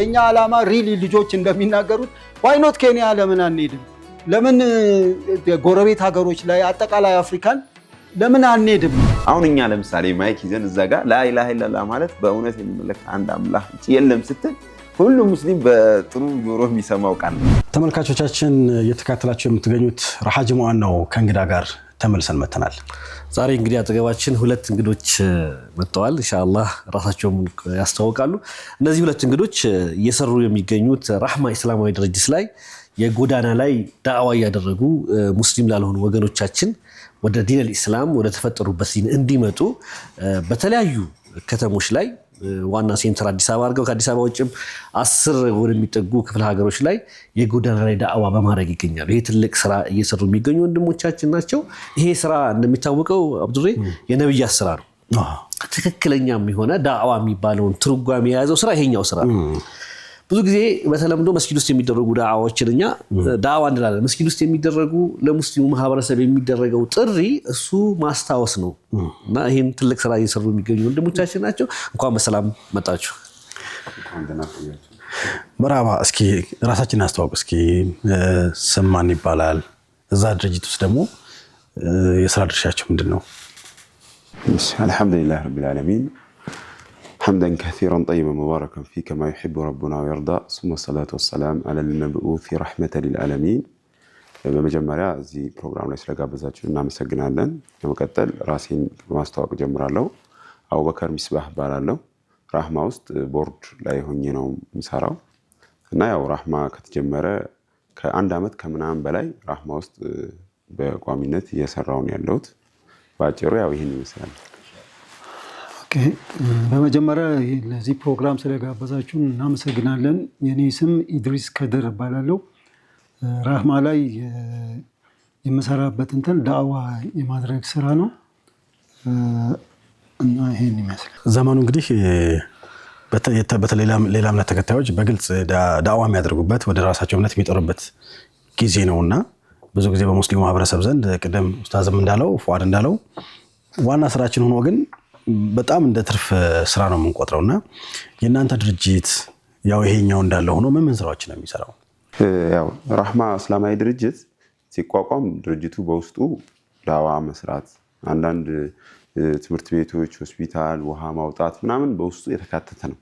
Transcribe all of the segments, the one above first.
የኛ ዓላማ ሪሊ ልጆች እንደሚናገሩት ዋይ ኖት ኬንያ ለምን አንሄድም? ለምን ጎረቤት ሀገሮች ላይ አጠቃላይ አፍሪካን ለምን አንሄድም? አሁን እኛ ለምሳሌ ማይክ ይዘን እዛ ጋር ላ ኢላሃ ኢላላህ ማለት በእውነት የሚመለክ አንድ አምላክ የለም ስትል ሁሉ ሙስሊም በጥሩ ጆሮ የሚሰማው ቃል ነው። ተመልካቾቻችን እየተከታተላችሁ የምትገኙት ረሃ ጅሙዓን ነው። ከእንግዳ ጋር ተመልሰን መተናል። ዛሬ እንግዲህ አጠገባችን ሁለት እንግዶች መጥተዋል። ኢንሻአላህ ራሳቸውን ያስተዋውቃሉ። እነዚህ ሁለት እንግዶች እየሰሩ የሚገኙት ራህማ እስላማዊ ድርጅት ላይ የጎዳና ላይ ዳዕዋ ያደረጉ ሙስሊም ላልሆኑ ወገኖቻችን ወደ ዲን ኢስላም ወደ ተፈጠሩበት ዲን እንዲመጡ በተለያዩ ከተሞች ላይ ዋና ሴንተር አዲስ አበባ አድርገው ከአዲስ አበባ ውጭም 10 ወደሚጠጉ ክፍለ ሀገሮች ላይ የጎዳና ላይ ዳዕዋ በማድረግ ይገኛሉ። ይሄ ትልቅ ስራ እየሰሩ የሚገኙ ወንድሞቻችን ናቸው። ይሄ ስራ እንደሚታወቀው አብዱሬ የነብያት ስራ ነው። ትክክለኛም የሆነ ዳዕዋ የሚባለውን ትርጓሜ የያዘው ስራ ይሄኛው ስራ ነው። ብዙ ጊዜ በተለምዶ መስጊድ ውስጥ የሚደረጉ ዳዕዋዎችን እኛ ዳዕዋ እንላለን። መስጊድ ውስጥ የሚደረጉ ለሙስሊሙ ማህበረሰብ የሚደረገው ጥሪ እሱ ማስታወስ ነው እና ይሄን ትልቅ ስራ እየሰሩ የሚገኙ ወንድሞቻችን ናቸው። እንኳን በሰላም መጣችሁ። መርሃባ። እስኪ ራሳችንን አስተዋውቁ። እስኪ ስም ማን ይባላል? እዛ ድርጅት ውስጥ ደግሞ የስራ ድርሻቸው ምንድን ነው? አልሐምዱሊላህ ረቢል ዓለሚን حمدا كثيرا طيبا مباركا فيه كما يحب ربنا ويرضى ثم الصلاة والسلام على المبعوث رحمة للعالمين በመጀመሪያ እዚህ ፕሮግራም ላይ ስለጋበዛችሁ እናመሰግናለን። ለመቀጠል ራሴን በማስተዋወቅ ጀምራለሁ። አቡበከር ሚስባህ እባላለሁ። ራህማ ውስጥ ቦርድ ላይ ሆኜ ነው የምሰራው እና ያው ራህማ ከተጀመረ ከአንድ ዓመት ከምናምን በላይ ራህማ ውስጥ በቋሚነት እየሰራሁ ነው ያለሁት። ባጭሩ ያው ይሄን ይመስላል። በመጀመሪያ ለዚህ ፕሮግራም ስለጋበዛችሁን እናመሰግናለን። የኔ ስም ኢድሪስ ከድር እባላለሁ። ራህማ ላይ የምሰራበት ዳዕዋ የማድረግ ስራ ነው እና ይሄን ይመስላል። ዘመኑ እንግዲህ በተለይ ሌላ እምነት ተከታዮች በግልጽ ዳዕዋ የሚያደርጉበት ወደ ራሳቸው እምነት የሚጠሩበት ጊዜ ነውና ብዙ ጊዜ በሙስሊሙ ማህበረሰብ ዘንድ ቅድም ኡስታዝም እንዳለው ፉአድ እንዳለው ዋና ስራችን ሆኖ ግን በጣም እንደ ትርፍ ስራ ነው የምንቆጥረውና የእናንተ ድርጅት ያው ይሄኛው እንዳለ ሆኖ ምን ስራዎች ነው የሚሰራው? ያው ራህማ እስላማዊ ድርጅት ሲቋቋም ድርጅቱ በውስጡ ዳዕዋ መስራት፣ አንዳንድ ትምህርት ቤቶች፣ ሆስፒታል፣ ውሃ ማውጣት ምናምን በውስጡ የተካተተ ነው።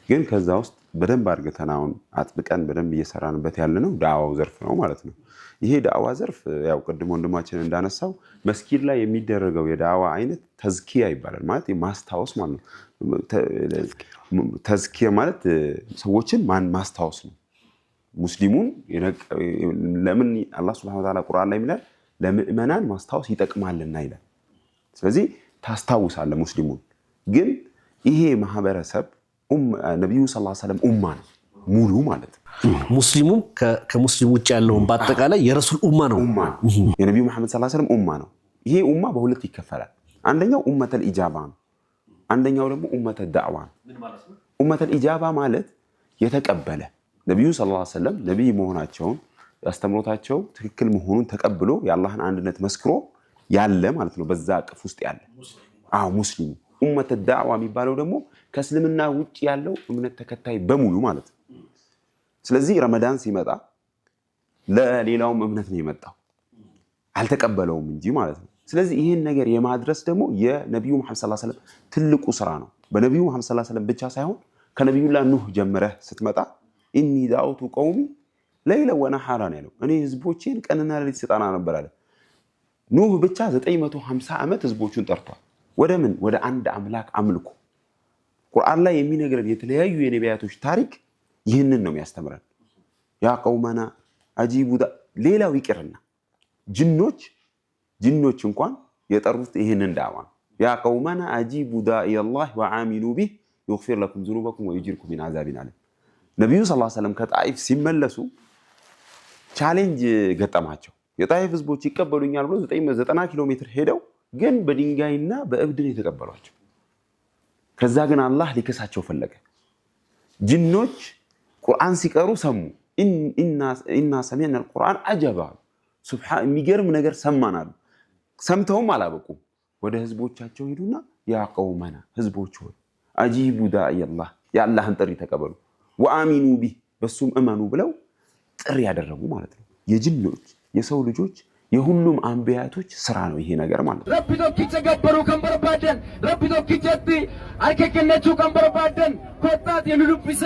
ግን ከዛ ውስጥ በደንብ አድርገን አሁን አጥብቀን በደንብ እየሰራንበት ያለ ነው ዳዕዋው ዘርፍ ነው ማለት ነው። ይሄ ዳዕዋ ዘርፍ ያው ቅድም ወንድማችን እንዳነሳው መስጊድ ላይ የሚደረገው የዳዕዋ አይነት ተዝኪያ ይባላል። ማለት ማስታወስ ማለት ነው። ተዝኪያ ማለት ሰዎችን ማስታወስ ነው። ሙስሊሙን ለምን አላህ Subhanahu Wa Ta'ala ቁርአን ላይ ይላል ለምእመናን ማስታወስ ይጠቅማልና ይላል። ስለዚህ ታስታውሳለህ ሙስሊሙን። ግን ይሄ ማህበረሰብ ነብዩ ሰለላሁ ዐለይሂ ወሰለም ኡማ ነው ሙሉ ማለት ነው። ሙስሊሙም ከሙስሊም ውጭ ያለውን በአጠቃላይ የረሱል ኡማ ነው። የነብዩ መሐመድ ሰለላሁ ዐለይሂ ወሰለም ኡማ ነው። ይሄ ኡማ በሁለት ይከፈላል። አንደኛው ኡመተል ኢጃባ ነው። አንደኛው ደግሞ ኡመተል ዳዕዋ ነው። ኡመተል ኢጃባ ማለት የተቀበለ ነብዩ ሰለላሁ ዐለይሂ ወሰለም ነብይ መሆናቸውን ያስተምሮታቸው ትክክል መሆኑን ተቀብሎ የአላህን አንድነት መስክሮ ያለ ማለት ነው። በዛ አቅፍ ውስጥ ያለ ሙስሊሙ። ኡመተል ዳዕዋ የሚባለው ደግሞ ከእስልምና ውጭ ያለው እምነት ተከታይ በሙሉ ማለት ነው። ስለዚህ ረመዳን ሲመጣ ለሌላውም እምነት ነው የመጣው አልተቀበለውም እንጂ ማለት ነው። ስለዚህ ይሄን ነገር የማድረስ ደግሞ የነብዩ መሐመድ ሰለላሁ ዐለይሂ ወሰለም ትልቁ ስራ ነው። በነብዩ መሐመድ ሰለላሁ ዐለይሂ ወሰለም ብቻ ሳይሆን ከነብዩላህ ኑህ ጀምረህ ስትመጣ ኢኒ ዳውቱ ቀውሚ ለይለ ወነሐራ ነው ያለው። እኔ ህዝቦቼን ቀንና ሌሊት ስጠራ ነበር አለ። ኑህ ብቻ 950 ዓመት ህዝቦቹን ጠርቷል። ወደ ምን? ወደ አንድ አምላክ አምልኮ። ቁርአን ላይ የሚነግረን የተለያዩ የነቢያቶች ታሪክ ይህንን ነው የሚያስተምረን። ያ ቀውመና አጂቡ ሌላው ይቅርና ጅኖች እንኳን የጠሩት ይህንን ዳዕዋ ነው። ያ ቀውመና አጂቡ ዳኢየላህ ወአሚኑ ቢህ ይግፊር ለኩም ዙኑበኩም ወዩጅርኩም ሚን አዛቢን አሊም። ነብዩ ሰለላሁ ዐለይሂ ወሰለም ከጣይፍ ሲመለሱ ቻሌንጅ ገጠማቸው። የጣይፍ ህዝቦች ይቀበሉኛል ብሎ 90 ኪሎ ሜትር ሄደው ግን በድንጋይና በእብድ ነው የተቀበሏቸው። ከዛ ግን አላህ ሊከሳቸው ፈለገ። ጅኖች ቁርአን ሲቀሩ ሰሙ። ኢና ሰሚዕና አልቁርአን አጀባ ሱብሃን የሚገርም ነገር ሰማናል። ሰምተውም አላበቁም። ወደ ህዝቦቻቸው ሄዱና ያ ቀውመና ህዝቦች ሆይ አጂቡ ዳኢየላህ የአላህን ጥሪ ተቀበሉ፣ ወአሚኑ ቢህ በሱም እመኑ ብለው ጥሪ ያደረጉ ማለት ነው። የጅኖች የሰው ልጆች የሁሉም አንቢያቶች ስራ ነው ይሄ ነገር ማለት ነው። ረቢ ቶኪቸ ገበሩ ከንበርባደን ረቢ ቶኪቸቲ አርከከነቹ ከንበርባደን ኮታት የሉሉብሳ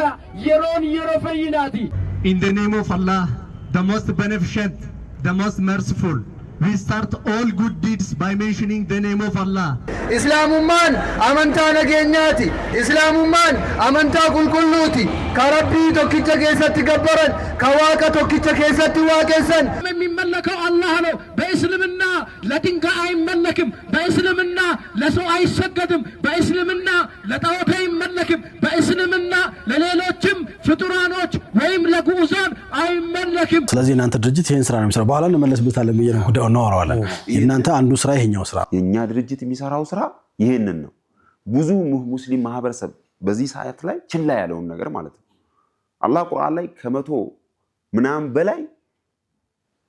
የሮን የሮፈይናቲ In the name of Allah, the most beneficent, the most merciful, we start all good deeds by mentioning the name of Allah. Islamuman amanta nagenyati Islamuman amanta kulkulluti ከረቢ ቶኪቸ ከሰት ገበረን ከዋቀ ቶኪቸ ከሰት ዋቀሰን የሚመለከው አላህ ነው። በእስልምና ለድንጋይ አይመለክም። በእስልምና ለሰው አይሰገድም። በእስልምና ለጣዖት አይመለክም። በእስልምና ለሌሎችም ፍጡራኖች ወይም ለጉዑዛን አይመለክም። ስለዚህ እናንተ ድርጅት ይሄን ስራ ነው የሚሰራው። በኋላ እንመለስበታለን ብዬ ነው ጉዳዩን እናወራዋለን። እናንተ አንዱ ስራ ይሄኛው ስራ የኛ ድርጅት የሚሰራው ስራ ይሄንን ነው። ብዙ ሙስሊም ማህበረሰብ በዚህ ሰዓት ላይ ችላ ያለውን ነገር ማለት ነው። አላህ ቁርአን ላይ ከመቶ ምናምን በላይ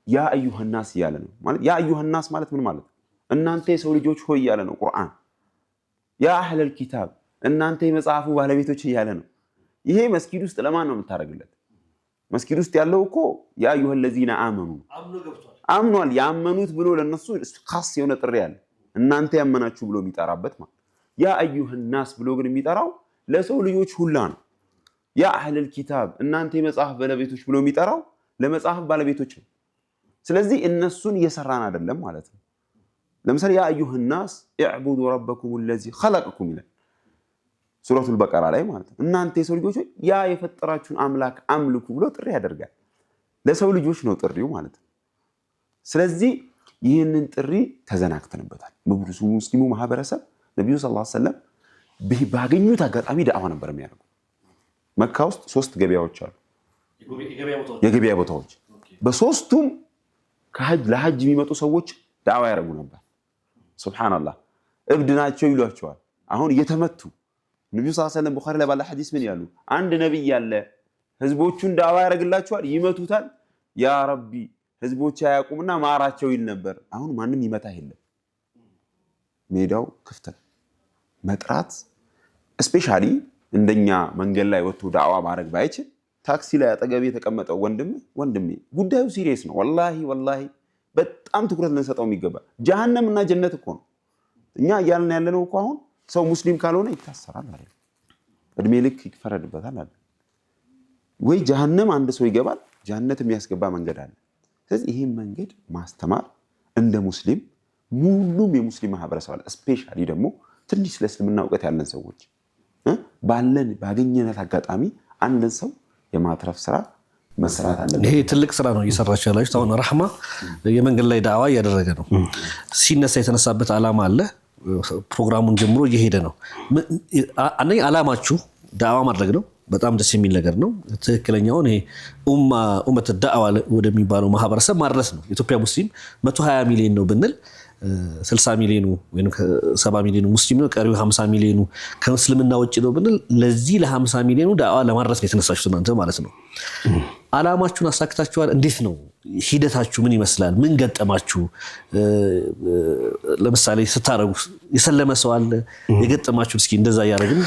ያ አዩሃናስ እያለ ነው ማለት። ያ አዩሃናስ ማለት ምን ማለት? እናንተ የሰው ልጆች ሆይ እያለ ነው ቁርአን። ያ አህለል ኪታብ እናንተ የመጽሐፉ ባለቤቶች እያለ ነው። ይሄ መስጊድ ውስጥ ለማን ነው የምታደርግለት? መስጊድ ውስጥ ያለው እኮ ያ አዩሃ ለዚነ አመኑ አምኗል። ያመኑት ብሎ ለነሱ ኻስ የሆነ ጥሪ አለ። እናንተ ያመናችሁ ብሎ የሚጠራበት ማለት። ያ አዩሃናስ ብሎ ግን የሚጠራው ለሰው ልጆች ሁላ ነው። ያ አህለል ኪታብ እናንተ የመጽሐፍ ባለቤቶች ብሎ የሚጠራው ለመጽሐፍ ባለቤቶች ነው። ስለዚህ እነሱን እየሰራን አይደለም ማለት ነው። ለምሳሌ ያ አዩሃናስ እዕቡዱ ረበኩም الذي خلقكم ይላል ሱረቱል በቀራ ላይ ማለት ነው። እናንተ የሰው ልጆች ያ የፈጠራችሁን አምላክ አምልኩ ብሎ ጥሪ ያደርጋል። ለሰው ልጆች ነው ጥሪው ማለት ነው። ስለዚህ ይህንን ጥሪ ተዘናግተንበታል። በብዙ ሙስሊሙ ማህበረሰብ ነብዩ ሰለላሁ ዐለይሂ ወሰለም ባገኙት አጋጣሚ ዳዕዋ ነበር የሚያደርጉ። መካ ውስጥ 3 ገበያዎች አሉ፣ የገበያ ቦታዎች። በሶስቱም ለሐጅ የሚመጡ ሰዎች ዳዕዋ ያደርጉ ነበር። ሱብሃንአላህ እብድ ናቸው ይሏቸዋል። አሁን እየተመቱ ነብዩ ሰለላሁ ዐለይሂ ወሰለም ቡኻሪ ላይ ባለ ሐዲስ ምን ያሉ? አንድ ነብይ ያለ ህዝቦቹን ዳዕዋ ያደርግላቸዋል፣ ይመቱታል። ያ ረቢ ህዝቦች አያውቁምና ማራቸው ይል ነበር። አሁን ማንም ይመታ የለም፣ ሜዳው ክፍት ነው። መጥራት ስፔሻሊ እንደኛ መንገድ ላይ ወጥቶ ዳዕዋ ማድረግ ባይችል ታክሲ ላይ አጠገቤ የተቀመጠው ወንድሜ ጉዳዩ ሲሪየስ ነው። ወላሂ በጣም ትኩረት ልንሰጠው የሚገባ ጀሃነም እና ጀነት እኮ ነው። እኛ እያልን ያለነው እኮ አሁን ሰው ሙስሊም ካልሆነ ይታሰራል አይደል? እድሜ ልክ ይፈረድበታል አይደል? ወይ ጀሃነም አንድ ሰው ይገባል፣ ጀነት የሚያስገባ መንገድ አለ። ስለዚህ ይሄን መንገድ ማስተማር እንደ ሙስሊም ሙሉም የሙስሊም ማህበረሰብ አለ። ስፔሻሊ ደግሞ ትንሽ ለእስልምና እውቀት ያለን ሰዎች ባገኘነት አጋጣሚ አንድን ሰው የማትረፍ ስራ መስራት አለበት። ይሄ ትልቅ ስራ ነው እየሰራችሁ ያላችሁት። አሁን ረህማ የመንገድ ላይ ዳዕዋ እያደረገ ነው። ሲነሳ የተነሳበት ዓላማ አለ። ፕሮግራሙን ጀምሮ እየሄደ ነው። አንደኛ ዓላማችሁ ዳዕዋ ማድረግ ነው። በጣም ደስ የሚል ነገር ነው። ትክክለኛውን ይሄ ኡመት ዳዕዋ ወደሚባለው ማህበረሰብ ማድረስ ነው። ኢትዮጵያ ሙስሊም 120 ሚሊዮን ነው ብንል 60 ሚሊዮኑ ወይም 70 ሚሊዮኑ ሙስሊም ነው፣ ቀሪው 50 ሚሊዮኑ ከእስልምና ውጪ ነው ብንል ለዚህ ለ50 ሚሊዮኑ ዳዕዋ ለማድረስ ነው የተነሳችሁት እናንተ ማለት ነው። ዓላማችሁን አሳክታችኋል። እንዴት ነው ሂደታችሁ? ምን ይመስላል? ምን ገጠማችሁ? ለምሳሌ ስታረጉ የሰለመ ሰው አለ የገጠማችሁ? እስኪ እንደዛ ያደርግን።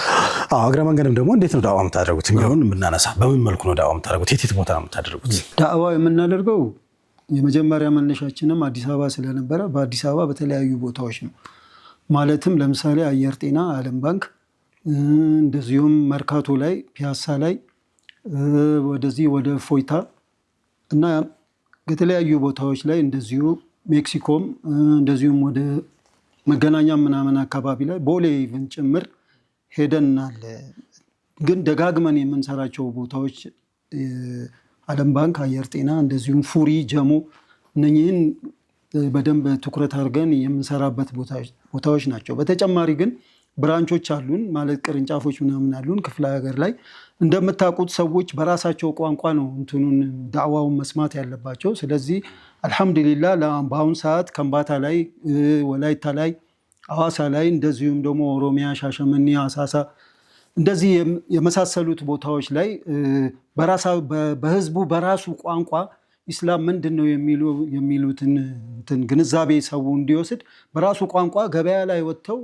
እግረ መንገድም ደግሞ እንዴት ነው ዳዕዋ የምታደርጉት የሚለውን የምናነሳ። በምን መልኩ ነው ዳዕዋ የምታደርጉት? የት ቦታ ነው የምታደርጉት? ዳዕዋ የምናደርገው የመጀመሪያ መነሻችንም አዲስ አበባ ስለነበረ በአዲስ አበባ በተለያዩ ቦታዎች ነው። ማለትም ለምሳሌ አየር ጤና፣ ዓለም ባንክ፣ እንደዚሁም መርካቶ ላይ፣ ፒያሳ ላይ፣ ወደዚህ ወደ ፎይታ እና የተለያዩ ቦታዎች ላይ እንደዚሁ ሜክሲኮም፣ እንደዚሁም ወደ መገናኛ ምናምን አካባቢ ላይ ቦሌ ኢቭን ጭምር ሄደናል። ግን ደጋግመን የምንሰራቸው ቦታዎች ዓለም ባንክ፣ አየር ጤና፣ እንደዚሁም ፉሪ፣ ጀሞ እነኚህን በደንብ ትኩረት አድርገን የምንሰራበት ቦታዎች ናቸው። በተጨማሪ ግን ብራንቾች አሉን፣ ማለት ቅርንጫፎች ምናምን አሉን ክፍለ ሀገር ላይ። እንደምታውቁት ሰዎች በራሳቸው ቋንቋ ነው እንትኑን ዳዕዋውን መስማት ያለባቸው። ስለዚህ አልሐምዱሊላህ በአሁን ሰዓት ከምባታ ላይ፣ ወላይታ ላይ፣ አዋሳ ላይ፣ እንደዚሁም ደግሞ ኦሮሚያ፣ ሻሸመኔ፣ አሳሳ እንደዚህ የመሳሰሉት ቦታዎች ላይ በህዝቡ በራሱ ቋንቋ ኢስላም ምንድን ነው የሚሉትን ግንዛቤ ሰው እንዲወስድ በራሱ ቋንቋ ገበያ ላይ ወጥተው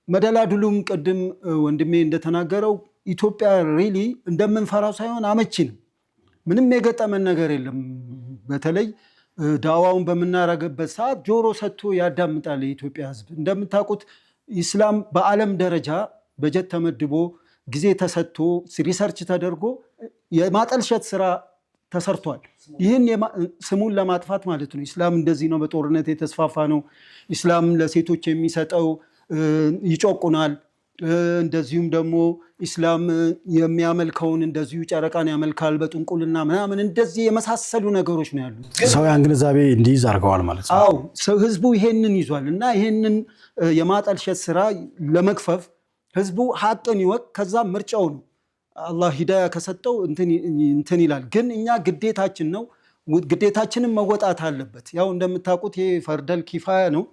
መደላድሉም ቅድም ወንድሜ እንደተናገረው ኢትዮጵያ ሪሊ እንደምንፈራው ሳይሆን አመቺ ነው። ምንም የገጠመን ነገር የለም። በተለይ ዳዋውን በምናረግበት ሰዓት ጆሮ ሰጥቶ ያዳምጣል የኢትዮጵያ ህዝብ። እንደምታውቁት ኢስላም በዓለም ደረጃ በጀት ተመድቦ ጊዜ ተሰጥቶ ሪሰርች ተደርጎ የማጠልሸት ስራ ተሰርቷል። ይህን ስሙን ለማጥፋት ማለት ነው። ኢስላም እንደዚህ ነው፣ በጦርነት የተስፋፋ ነው፣ ኢስላም ለሴቶች የሚሰጠው ይጮቁናል፣ እንደዚሁም ደግሞ ኢስላም የሚያመልከውን እንደዚሁ ጨረቃን ያመልካል በጥንቁልና ምናምን፣ እንደዚህ የመሳሰሉ ነገሮች ነው ያሉት። ሰው ያን ግንዛቤ እንዲይዝ አድርገዋል ማለት ነው። አዎ ህዝቡ ይሄንን ይዟል እና ይሄንን የማጠልሸት ስራ ለመክፈፍ ህዝቡ ሀቅን ይወቅ። ከዛ ምርጫው ነው። አላህ ሂዳያ ከሰጠው እንትን ይላል። ግን እኛ ግዴታችን ነው፣ ግዴታችንን መወጣት አለበት። ያው እንደምታውቁት ይሄ ፈርደል ኪፋያ ነው።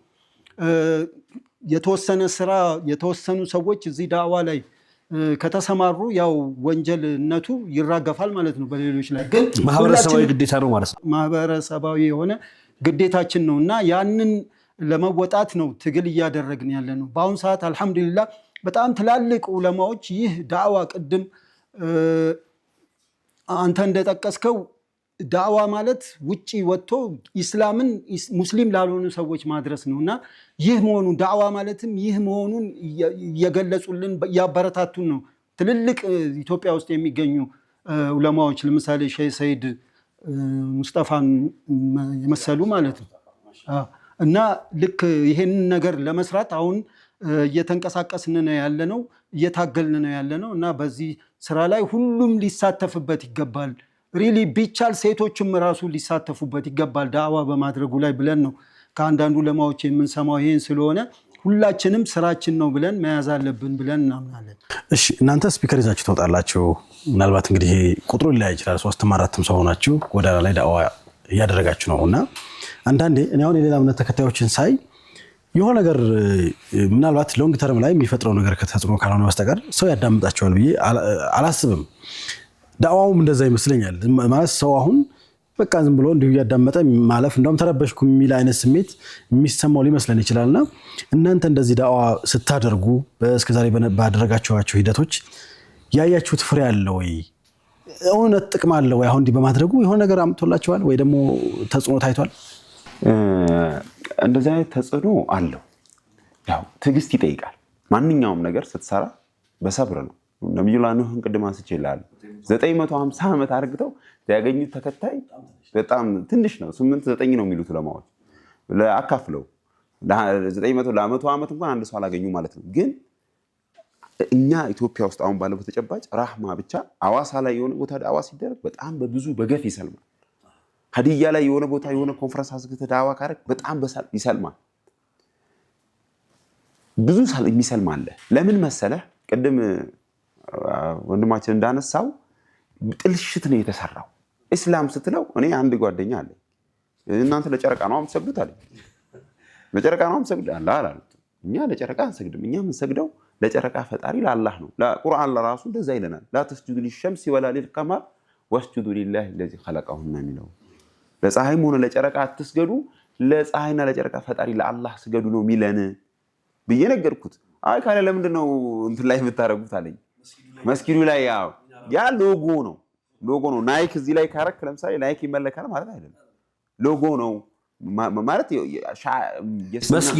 የተወሰነ ስራ የተወሰኑ ሰዎች እዚህ ዳዕዋ ላይ ከተሰማሩ ያው ወንጀልነቱ ይራገፋል ማለት ነው በሌሎች ላይ። ግን ማህበረሰባዊ ግዴታ ነው ማለት ነው። ማህበረሰባዊ የሆነ ግዴታችን ነው እና ያንን ለመወጣት ነው ትግል እያደረግን ያለ ነው። በአሁኑ ሰዓት አልሐምዱሊላህ በጣም ትላልቅ ዑለማዎች ይህ ዳዕዋ ቅድም አንተ እንደጠቀስከው ዳዕዋ ማለት ውጪ ወጥቶ ኢስላምን ሙስሊም ላልሆኑ ሰዎች ማድረስ ነው እና ይህ መሆኑ ዳዕዋ ማለትም ይህ መሆኑን እየገለጹልን እያበረታቱን ነው ትልልቅ ኢትዮጵያ ውስጥ የሚገኙ ዑለማዎች፣ ለምሳሌ ሼህ ሰይድ ሙስጠፋን የመሰሉ ማለት ነው። እና ልክ ይሄንን ነገር ለመስራት አሁን እየተንቀሳቀስን ነው ያለነው፣ እየታገልን ነው ያለነው እና በዚህ ስራ ላይ ሁሉም ሊሳተፍበት ይገባል። ሪሊ ቢቻል ሴቶችም ራሱ ሊሳተፉበት ይገባል ዳዕዋ በማድረጉ ላይ ብለን ነው ከአንዳንዱ ዑለማዎች የምንሰማው። ይሄን ስለሆነ ሁላችንም ስራችን ነው ብለን መያዝ አለብን ብለን እናምናለን። እሺ እናንተ ስፒከር ይዛችሁ ትወጣላችሁ። ምናልባት እንግዲህ ቁጥሩ ሊለያይ ይችላል። 3ም 4ም ሰው ሆናችሁ ጎዳና ላይ ዳዕዋ እያደረጋችሁ ነው እና አንዳንዴ እኔ አሁን የሌላ እምነት ተከታዮችን ሳይ የሆነ ነገር ምናልባት ሎንግ ተርም ላይ የሚፈጥረው ነገር ከተጽዕኖ ካልሆነ በስተቀር ሰው ያዳምጣቸዋል ብዬ አላስብም። ዳዕዋውም እንደዛ ይመስለኛል። ማለት ሰው አሁን በቃ ዝም ብሎ እንዲሁ እያዳመጠ ማለፍ እንደውም ተረበሽኩ የሚል አይነት ስሜት የሚሰማው ሊመስለን ይችላልና እናንተ እንደዚህ ዳዕዋ ስታደርጉ እስከዛሬ ባደረጋችኋቸው ሂደቶች ያያችሁት ፍሬ አለ ወይ? እውነት ጥቅም አለ ወይ? አሁን እንዲህ በማድረጉ የሆነ ነገር አምጥቶላችኋል ወይ ደግሞ ተጽዕኖ ታይቷል? እንደዚህ አይነት ተጽዕኖ አለው። ያው ትዕግስት ይጠይቃል። ማንኛውም ነገር ስትሰራ በሰብር ነው። ነብዩላህ ኑህን ቅድም አንስቼልሃለሁ። 950 ዓመት አርግተው ያገኙት ተከታይ በጣም ትንሽ ነው። 8-9 ነው የሚሉት ዑለማዎች። ለአካፍለው 900 ለ100 ዓመት እንኳን አንድ ሰው አላገኙ ማለት ነው። ግን እኛ ኢትዮጵያ ውስጥ አሁን ባለው ተጨባጭ ራህማ ብቻ አዋሳ ላይ የሆነ ቦታ ዳዕዋ ሲደረግ በጣም በብዙ በገፍ ይሰልማል። ሀዲያ ላይ የሆነ ቦታ የሆነ ኮንፈረንስ አስገተ ዳዕዋ ካረግ በጣም ይሰልማል። ብዙ የሚሰልም አለ። ለምን መሰለህ? ቅድም ወንድማችን እንዳነሳው ጥልሽት ነው የተሰራው። እስላም ስትለው እኔ አንድ ጓደኛ አለ፣ እናንተ ለጨረቃ ነው የምትሰግዱት አለ። ለጨረቃ ነው የምትሰግዱት አለ። እኛ ለጨረቃ አንሰግድም። እኛ የምንሰግደው ለጨረቃ ፈጣሪ ለአላህ ነው። ለቁርአን ለራሱ እንደዛ ይለናል። ላ ተስጁዱ ሊሸምሲ ወላ ሊልቀመር ወስጁዱ ሊላሂ ለዚ ኸለቀሁና የሚለው ለፀሐይም ሆነ ለጨረቃ አትስገዱ፣ ለፀሐይና ለጨረቃ ፈጣሪ ለአላህ ስገዱ ነው የሚለን ብዬ ነገርኩት። አይ ካለ ለምንድን ነው እንትን ላይ የምታደርጉት አለኝ። መስጊዱ ላይ ያ ሎጎ ነው። ናይክ እዚህ ላይ ካረክ ለምሳሌ ናይክ ይመለካል ማለት አይደለም። ሎጎ ነው ማለት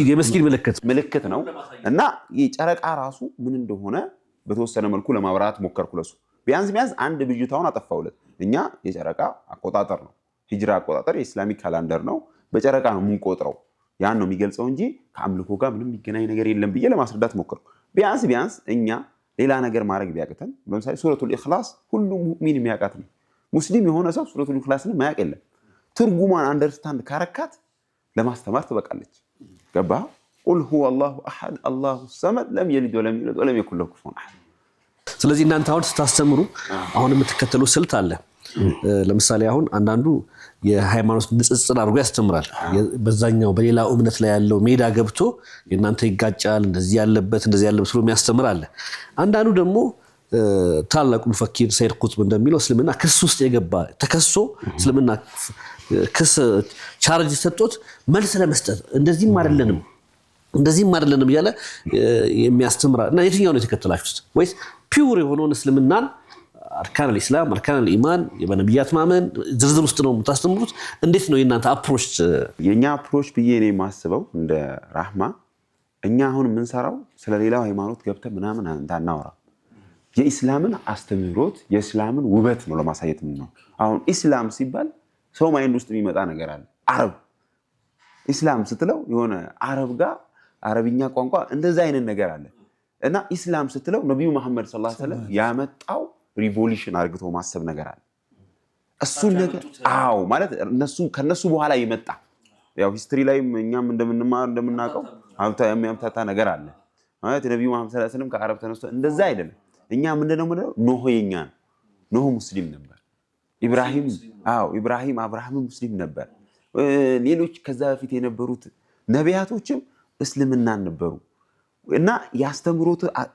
የመስጊድ ምልክት ነው እና ጨረቃ ራሱ ምን እንደሆነ በተወሰነ መልኩ ለማብራት ሞከርኩ። ለሱ ቢያንስ አንድ ብዥታውን አጠፋውለት። እኛ የጨረቃ አቆጣጠር ነው ሂጅራ አቆጣጠር የኢስላሚክ ካላንደር ነው። በጨረቃ ነው የምንቆጥረው። ያን ነው የሚገልጸው እንጂ ከአምልኮ ጋር ምንም የሚገናኝ ነገር የለም ብዬ ለማስረዳት ሞከርኩ። ቢያንስ እኛ ሌላ ነገር ማድረግ ቢያቅተን፣ ለምሳሌ ሱረቱል ኢኽላስ ሁሉም ሙእሚን የሚያውቃት ነው። ሙስሊም የሆነ ሰው ሱረቱል ኢኽላስን ማያውቅ የለም። ትርጉሟን አንደርስታንድ ካረካት ለማስተማር ትበቃለች። ገባ? ቁል ሁወ አላሁ አሐድ አላሁ ሰመድ ለም የሊድ ወለም ዩለድ ወለም የኩን ለሁ ኩፉወን አሐድ። ስለዚህ እናንተ አሁን ስታስተምሩ አሁን የምትከተሉ ስልት አለ። ለምሳሌ አሁን አንዳንዱ የሃይማኖት ንጽጽር አድርጎ ያስተምራል። በዛኛው በሌላ እምነት ላይ ያለው ሜዳ ገብቶ የእናንተ ይጋጫል፣ እንደዚህ ያለበት ብሎ የሚያስተምር አለ። አንዳንዱ ደግሞ ታላቁ ሙፈኪር ሰይድ ቁጥብ እንደሚለው እስልምና ክስ ውስጥ የገባ ተከሶ እስልምና ክስ ቻርጅ ሰጥቶት መልስ ለመስጠት እንደዚህም አይደለንም እንደዚህም አይደለም እያለ የሚያስተምራ እና የትኛው ነው የተከተላችሁት? ወይስ ፒውር የሆነውን እስልምናን አርካን አልኢስላም አርካን አልኢማን በነብያት ማመን ዝርዝር ውስጥ ነው የምታስተምሩት? እንዴት ነው የእናንተ አፕሮች? የኛ አፕሮች ብዬ ነው የማስበው እንደ ራህማ እኛ አሁን የምንሰራው ስለሌላው ሃይማኖት ገብተን ምናምን እንዳናወራ የኢስላምን አስተምህሮት የኢስላምን ውበት ነው ለማሳየት ነው። አሁን ኢስላም ሲባል ሰው ማይንድ ውስጥ የሚመጣ ነገር አለ። አረብ ኢስላም ስትለው የሆነ አረብ ጋር አረብኛ ቋንቋ እንደዛ አይነት ነገር አለ እና ኢስላም ስትለው ነብዩ መሐመድ ሰለላሁ ዐለይሂ ወሰለም ያመጣው ሪቮሉሽን አርግቶ ማሰብ ነገር አለ። እሱ ነገር አዎ ማለት ከነሱ በኋላ ይመጣ ያው ሂስትሪ ላይ እኛም እንደምናውቀው የሚያምታታ ነገር አለ ማለት ነብዩ መሐመድ ሰለላሁ ዐለይሂ ወሰለም ከአረብ ተነስቶ እንደዛ አይደለም። እኛ ምንድነው ኖህ የኛ ኖህ ሙስሊም ነበር። ኢብራሂም አብርሃም ሙስሊም ነበር። ሌሎች ከዛ በፊት የነበሩት ነቢያቶችም እስልምናን ነበሩ እና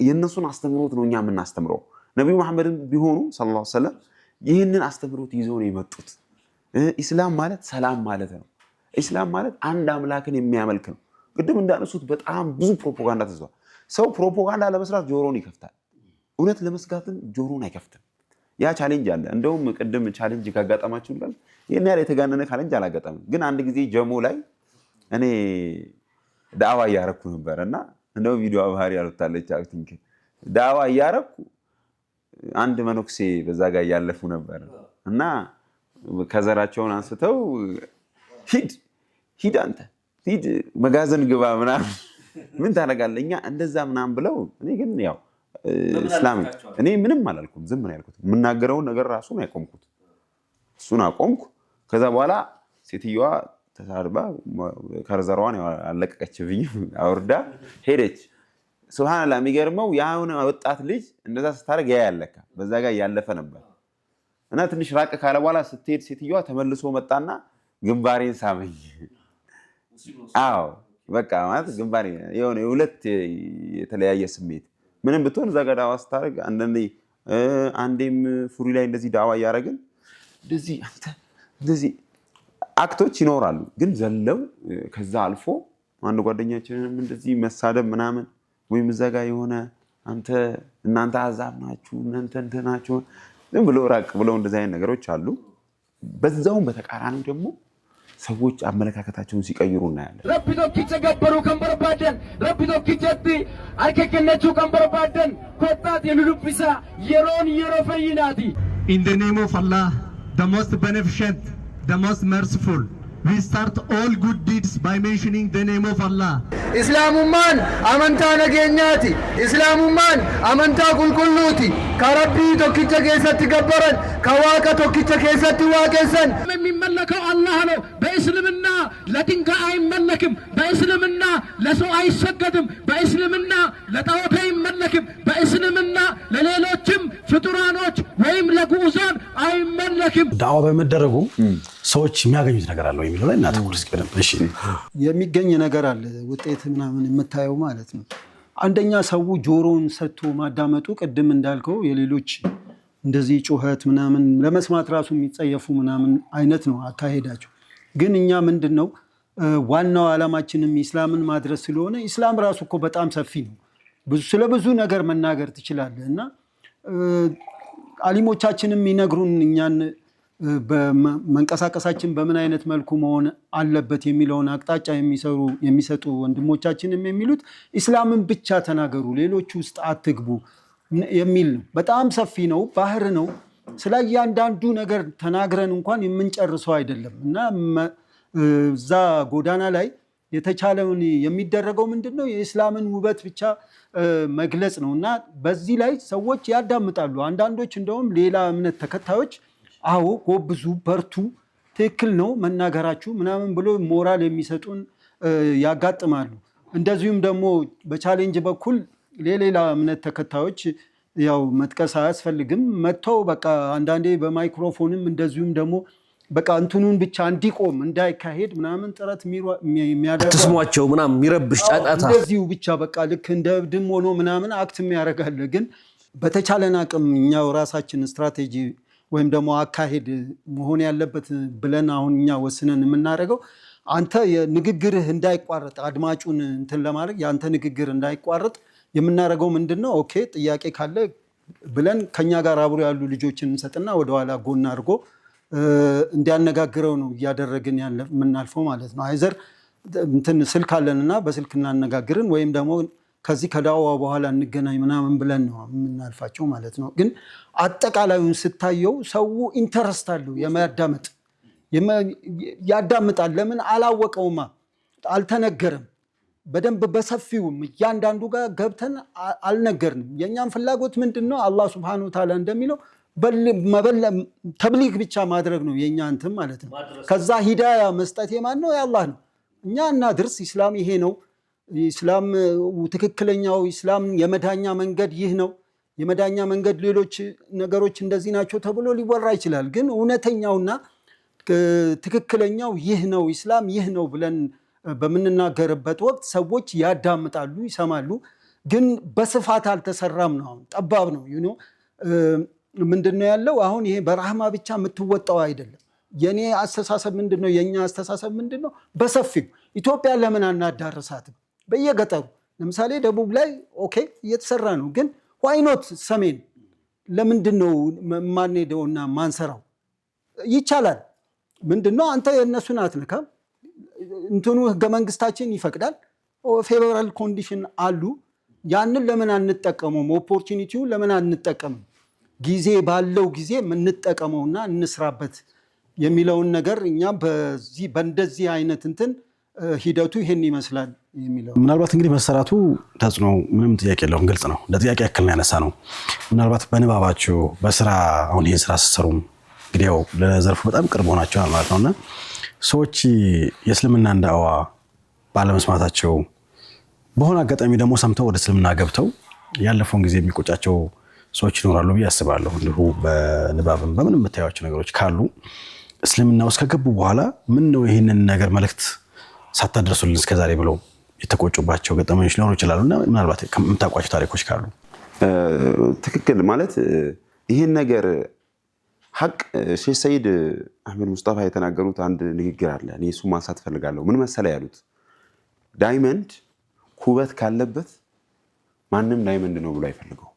የነሱን አስተምሮት ነው እኛ የምናስተምረው። ነብዩ መሐመድም ቢሆኑ ሰለላሁ ዐለይሂ ወሰለም ይህንን አስተምሮት ይዘው ነው የመጡት። ኢስላም ማለት ሰላም ማለት ነው። ኢስላም ማለት አንድ አምላክን የሚያመልክ ነው። ቅድም እንዳነሱት በጣም ብዙ ፕሮፓጋንዳ ተዘዋል። ሰው ፕሮፓጋንዳ ለመስራት ጆሮን ይከፍታል፣ እውነት ለመስጋትን ጆሮን አይከፍትም። ያ ቻሌንጅ አለ። እንደውም ቅድም ቻሌንጅ ካጋጠማችሁ እንኳን ይሄን ያለ የተጋነነ ቻሌንጅ አላጋጠመም። ግን አንድ ጊዜ ጀሞ ላይ እኔ ዳዋ እያረኩ ነበርና እንደው ቪዲዮ ባህሪ ያሉታለች አክቲንግ ዳዋ እያረኩ አንድ መነኩሴ በዛ ጋር ያለፉ ነበር እና ከዘራቸውን አንስተው ሂድ አንተ ሂድ መጋዘን ግባ ምናምን ምን ታደርጋለህ እኛ እንደዛ ምናምን ብለው እኔ ግን ያው እስላም እኔ ምንም አላልኩም፣ ዝም ነው ያልኩት። የምናገረውን ነገር ራሱ ነው ያቆምኩት። እሱን አቆምኩ። ከዛ በኋላ ሴትዮዋ ተሳርባ ከርዘሯን አለቀቀችብኝ፣ አውርዳ ሄደች። ሱብሃንአላህ የሚገርመው ያውን ወጣት ልጅ እንደዛ ስታደርግ ያለካ በዛ ጋር ያለፈ ነበር እና ትንሽ ራቅ ካለ በኋላ ስትሄድ ሴትዮዋ ተመልሶ መጣና ግንባሬን ሳመኝ። አዎ በቃ ማለት ግንባሬ የሆነ ሁለት የተለያየ ስሜት ምንም ብትሆን እዛ ጋር ዳዋ ስታደርግ አንዴም ፉሪ ላይ እንደዚህ ዳዋ እያደረግን እንደዚህ አክቶች ይኖራሉ። ግን ዘለው ከዛ አልፎ አንድ ጓደኛችንንም እንደዚህ መሳደብ ምናምን ወይም እዛ ጋር የሆነ እናንተ አዛብ ናችሁ እናንተ እንትናችሁ ዝም ብሎ ራቅ ብለው እንደዚህ አይነት ነገሮች አሉ። በዛውም በተቃራኒው ደግሞ ሰዎች አመለካከታቸውን ሲቀይሩ እናያለን። ረቢ ቶኪቸ ገበሩ ከንበርባደን ረቢ ቶኪቸቲ አርከከነቹ ከንበርባደን ኮታት የሉሉብሳ የሮን የሮፈይናቲ In the name of Allah, the most beneficent, the most merciful, we start all good deeds by mentioning the name of Allah. Islamuman amanta nagenyati, Islamuman amanta kulkulluti, karabbi tokkicha keessatti gabbaran, kawaqa tokkicha keessatti waaqessan. የሚመለከው አላህ ነው። በእስልምና ለድንጋይ አይመለክም፣ በእስልምና ለሰው አይሰገድም፣ በእስልምና ለጣዖት አይመለክም፣ በእስልምና ለሌሎችም ፍጡራኖች ወይም ለጉዑዛን አይመለክም። ዳዋ በመደረጉ ሰዎች የሚያገኙት ነገር አለ የሚለው ላይ እናተኩር እስኪ በደንብ። እሺ የሚገኝ ነገር አለ ውጤት ምናምን የምታየው ማለት ነው። አንደኛ ሰው ጆሮን ሰጥቶ ማዳመጡ ቅድም እንዳልከው የሌሎች እንደዚህ ጩኸት ምናምን ለመስማት ራሱ የሚጸየፉ ምናምን አይነት ነው አካሄዳቸው። ግን እኛ ምንድነው ዋናው ዓላማችንም ኢስላምን ማድረስ ስለሆነ ኢስላም ራሱ እኮ በጣም ሰፊ ነው። ስለ ብዙ ነገር መናገር ትችላለህ እና አሊሞቻችንም ይነግሩን እኛን በመንቀሳቀሳችን በምን አይነት መልኩ መሆን አለበት የሚለውን አቅጣጫ የሚሰጡ ወንድሞቻችንም የሚሉት ኢስላምን ብቻ ተናገሩ፣ ሌሎች ውስጥ አትግቡ የሚል ነው። በጣም ሰፊ ነው፣ ባህር ነው። ስለ እያንዳንዱ ነገር ተናግረን እንኳን የምንጨርሰው አይደለም እና እዛ ጎዳና ላይ የተቻለውን የሚደረገው ምንድነው የኢስላምን ውበት ብቻ መግለጽ ነው እና በዚህ ላይ ሰዎች ያዳምጣሉ። አንዳንዶች እንደውም ሌላ እምነት ተከታዮች አዎ ጎብዙ፣ በርቱ፣ ትክክል ነው መናገራችሁ ምናምን ብሎ ሞራል የሚሰጡን ያጋጥማሉ። እንደዚሁም ደግሞ በቻሌንጅ በኩል ሌላ እምነት ተከታዮች ያው መጥቀስ አያስፈልግም መጥተው በቃ አንዳንዴ በማይክሮፎንም እንደዚሁም ደግሞ በቃ እንትኑን ብቻ እንዲቆም እንዳይካሄድ ምናምን ጥረት የሚያደርጉ ተስሟቸው ምናምን የሚረብሽ ጫጫታ እንደዚሁ ብቻ በቃ ልክ እንደ እብድም ሆኖ ምናምን አክት የሚያደርጋል። ግን በተቻለን አቅም እኛው ራሳችን ስትራቴጂ ወይም ደግሞ አካሄድ መሆን ያለበት ብለን አሁን እኛ ወስነን የምናደርገው አንተ የንግግርህ እንዳይቋረጥ አድማጩን እንትን ለማድረግ ያንተ ንግግር እንዳይቋረጥ የምናደርገው ምንድነው? ኦኬ ጥያቄ ካለ ብለን ከኛ ጋር አብሮ ያሉ ልጆችን እንሰጥና ወደኋላ ጎን አድርጎ እንዲያነጋግረው ነው እያደረግን የምናልፈው ማለት ነው። አይዘር እንትን ስልክ አለንና በስልክ እናነጋግርን ወይም ደግሞ ከዚህ ከዳዋ በኋላ እንገናኝ ምናምን ብለን ነው የምናልፋቸው ማለት ነው። ግን አጠቃላዩን ስታየው ሰው ኢንተረስት አለው የማያዳመጥ ያዳምጣል። ለምን አላወቀውማ፣ አልተነገረም። በደንብ በሰፊውም እያንዳንዱ ጋር ገብተን አልነገርንም። የኛም ፍላጎት ምንድነው? አላህ Subhanahu Wa Ta'ala እንደሚለው ተብሊግ ብቻ ማድረግ ነው የኛ እንትን ማለት ነው። ከዛ ሂዳያ መስጠት የማን ነው? የአላህ ነው። እኛ እናድርስ። ኢስላም ይሄ ነው። ኢስላም ትክክለኛው ኢስላም የመዳኛ መንገድ ይህ ነው። የመዳኛ መንገድ ሌሎች ነገሮች እንደዚህ ናቸው ተብሎ ሊወራ ይችላል። ግን እውነተኛውና ትክክለኛው ይህ ነው፣ ኢስላም ይህ ነው ብለን በምንናገርበት ወቅት ሰዎች ያዳምጣሉ፣ ይሰማሉ። ግን በስፋት አልተሰራም ነው። ጠባብ ነው። ምንድነው ያለው? አሁን ይሄ በራህማ ብቻ የምትወጣው አይደለም። የኔ አስተሳሰብ ምንድነው? የኛ አስተሳሰብ ምንድነው? በሰፊው ኢትዮጵያ ለምን አናዳርሳትም? በየገጠሩ ለምሳሌ ደቡብ ላይ ኦኬ እየተሰራ ነው። ግን ዋይኖት ሰሜን ለምንድነው ማንሄደውና ማንሰራው? ይቻላል። ምንድነው አንተ የነሱን አትነካም። እንትኑ ህገ መንግስታችን ይፈቅዳል። ፌቨራል ኮንዲሽን አሉ። ያንን ለምን አንጠቀመውም? ኦፖርቹኒቲው ለምን አንጠቀምም? ጊዜ ባለው ጊዜ እንጠቀመውና እንስራበት የሚለውን ነገር እኛ በእንደዚህ አይነት እንትን ሂደቱ ይሄን ይመስላል የሚለው ምናልባት እንግዲህ መሰራቱ ተጽዕኖ ምንም ጥያቄ የለውም፣ ግልጽ ነው። ለጥያቄ ያክል ነው ያነሳ ነው። ምናልባት በንባባችሁ በስራ አሁን ይሄን ስራ ስትሰሩም እንግዲህ ያው ለዘርፉ በጣም ቅርብ ሆናችኋል ማለት ነውና ሰዎች የእስልምናን ዳዋ ባለመስማታቸው በሆነ አጋጣሚ ደግሞ ሰምተው ወደ እስልምና ገብተው ያለፈውን ጊዜ የሚቆጫቸው ሰዎች ይኖራሉ ብዬ አስባለሁ። እንዲሁ በንባብም በምንም የምታዩቸው ነገሮች ካሉ እስልምና ውስጥ ከገቡ በኋላ ምን ነው ይህንን ነገር መልእክት ሳታደርሱልን እስከዛሬ ብለው የተቆጩባቸው ገጠመኞች ሊኖሩ ይችላሉና ምናልባት የምታውቋቸው ታሪኮች ካሉ። ትክክል ማለት ይህን ነገር ሐቅ ሼህ ሰይድ አህመድ ሙስጠፋ የተናገሩት አንድ ንግግር አለ። እኔ እሱ ማንሳት ፈልጋለሁ። ምን መሰለ ያሉት? ዳይመንድ ኩበት ካለበት ማንም ዳይመንድ ነው ብሎ አይፈልገው።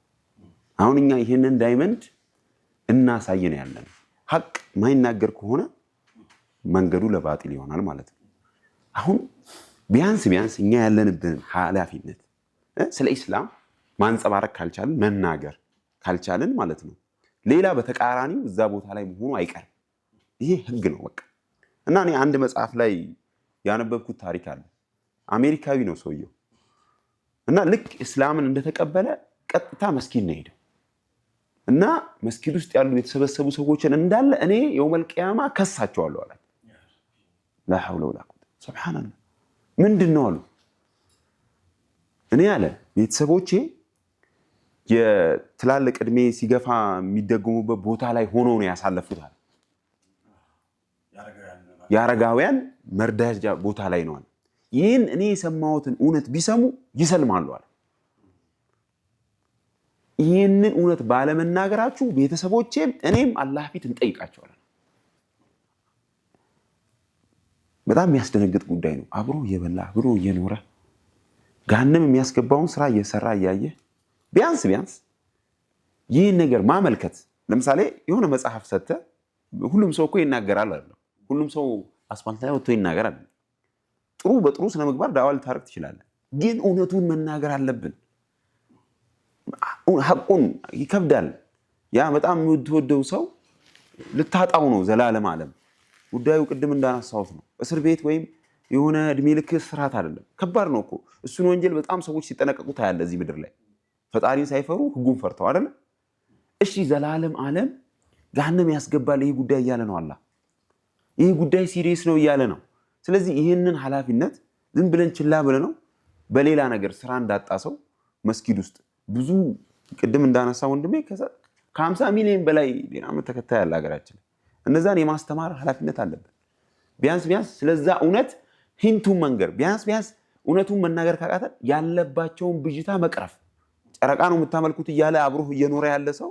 አሁን እኛ ይሄንን ዳይመንድ እናሳየን ያለን ሐቅ ማይናገር ከሆነ መንገዱ ለባጢል ይሆናል ማለት ነው። አሁን ቢያንስ እኛ ያለንብን ኃላፊነት ስለ ኢስላም ማንጸባረቅ ካልቻልን መናገር ካልቻልን ማለት ነው ሌላ በተቃራኒው እዛ ቦታ ላይ መሆኑ አይቀርም። ይሄ ህግ ነው በቃ። እና እኔ አንድ መጽሐፍ ላይ ያነበብኩት ታሪክ አለ። አሜሪካዊ ነው ሰውየው እና ልክ እስላምን እንደተቀበለ ቀጥታ መስጊድ ነው ሄደው እና መስጊድ ውስጥ ያሉ የተሰበሰቡ ሰዎችን እንዳለ እኔ የውመል ቂያማ ከሳቸዋለሁ አለ። ላ ሐውለ ወላ ቁወተ ሱብሃንአላህ። ምንድነው አሉ? እኔ አለ ቤተሰቦቼ የትላልቅ እድሜ ሲገፋ የሚደገሙበት ቦታ ላይ ሆኖ ነው ያሳለፉት። የአረጋውያን መርዳጃ ቦታ ላይ ነው። ይህን እኔ የሰማሁትን እውነት ቢሰሙ ይሰልማሉ አለ። ይህንን እውነት ባለመናገራችሁ ቤተሰቦቼም እኔም አላህ ፊት እንጠይቃቸዋለን። በጣም የሚያስደነግጥ ጉዳይ ነው። አብሮ እየበላ አብሮ እየኖረ ገሃነም የሚያስገባውን ስራ እየሰራ እያየ ቢያንስ ይህን ነገር ማመልከት። ለምሳሌ የሆነ መጽሐፍ ሰጥተህ ሁሉም ሰው እኮ ይናገራል አይደለም። ሁሉም ሰው አስፋልት ላይ ወጥቶ ይናገራል። ጥሩ በጥሩ ስነ ምግባር ዳዋ ልታረግ ትችላለህ። ግን እውነቱን መናገር አለብን። ሐቁን ይከብዳል። ያ በጣም የምትወደው ሰው ልታጣው ነው ዘላለም ዓለም። ጉዳዩ ቅድም እንዳነሳሁት ነው። እስር ቤት ወይም የሆነ እድሜ ልክ እስራት አይደለም። ከባድ ነው እኮ እሱን ወንጀል በጣም ሰዎች ሲጠነቀቁት ያለ እዚህ ምድር ላይ ፈጣሪን ሳይፈሩ ህጉን ፈርተው አይደለ? እሺ ዘላለም ዓለም ገሃነም ያስገባል ይሄ ጉዳይ እያለ ነው አላህ። ይሄ ጉዳይ ሲሪየስ ነው እያለ ነው። ስለዚህ ይህንን ኃላፊነት ዝም ብለን ችላ ብለን ነው በሌላ ነገር ስራ እንዳጣ ሰው መስጊድ ውስጥ ብዙ ቅድም እንዳነሳ ወንድሜ ከ50 ሚሊዮን በላይ ሌላ ተከታይ ያለ ሀገራችን እነዛን የማስተማር ኃላፊነት አለብን። ቢያንስ ስለዛ እውነት ሂንቱን መንገር፣ ቢያንስ እውነቱን መናገር ካቃተን ያለባቸውን ብዥታ መቅረፍ። ጨረቃ ነው የምታመልኩት እያለ አብሮህ እየኖረ ያለ ሰው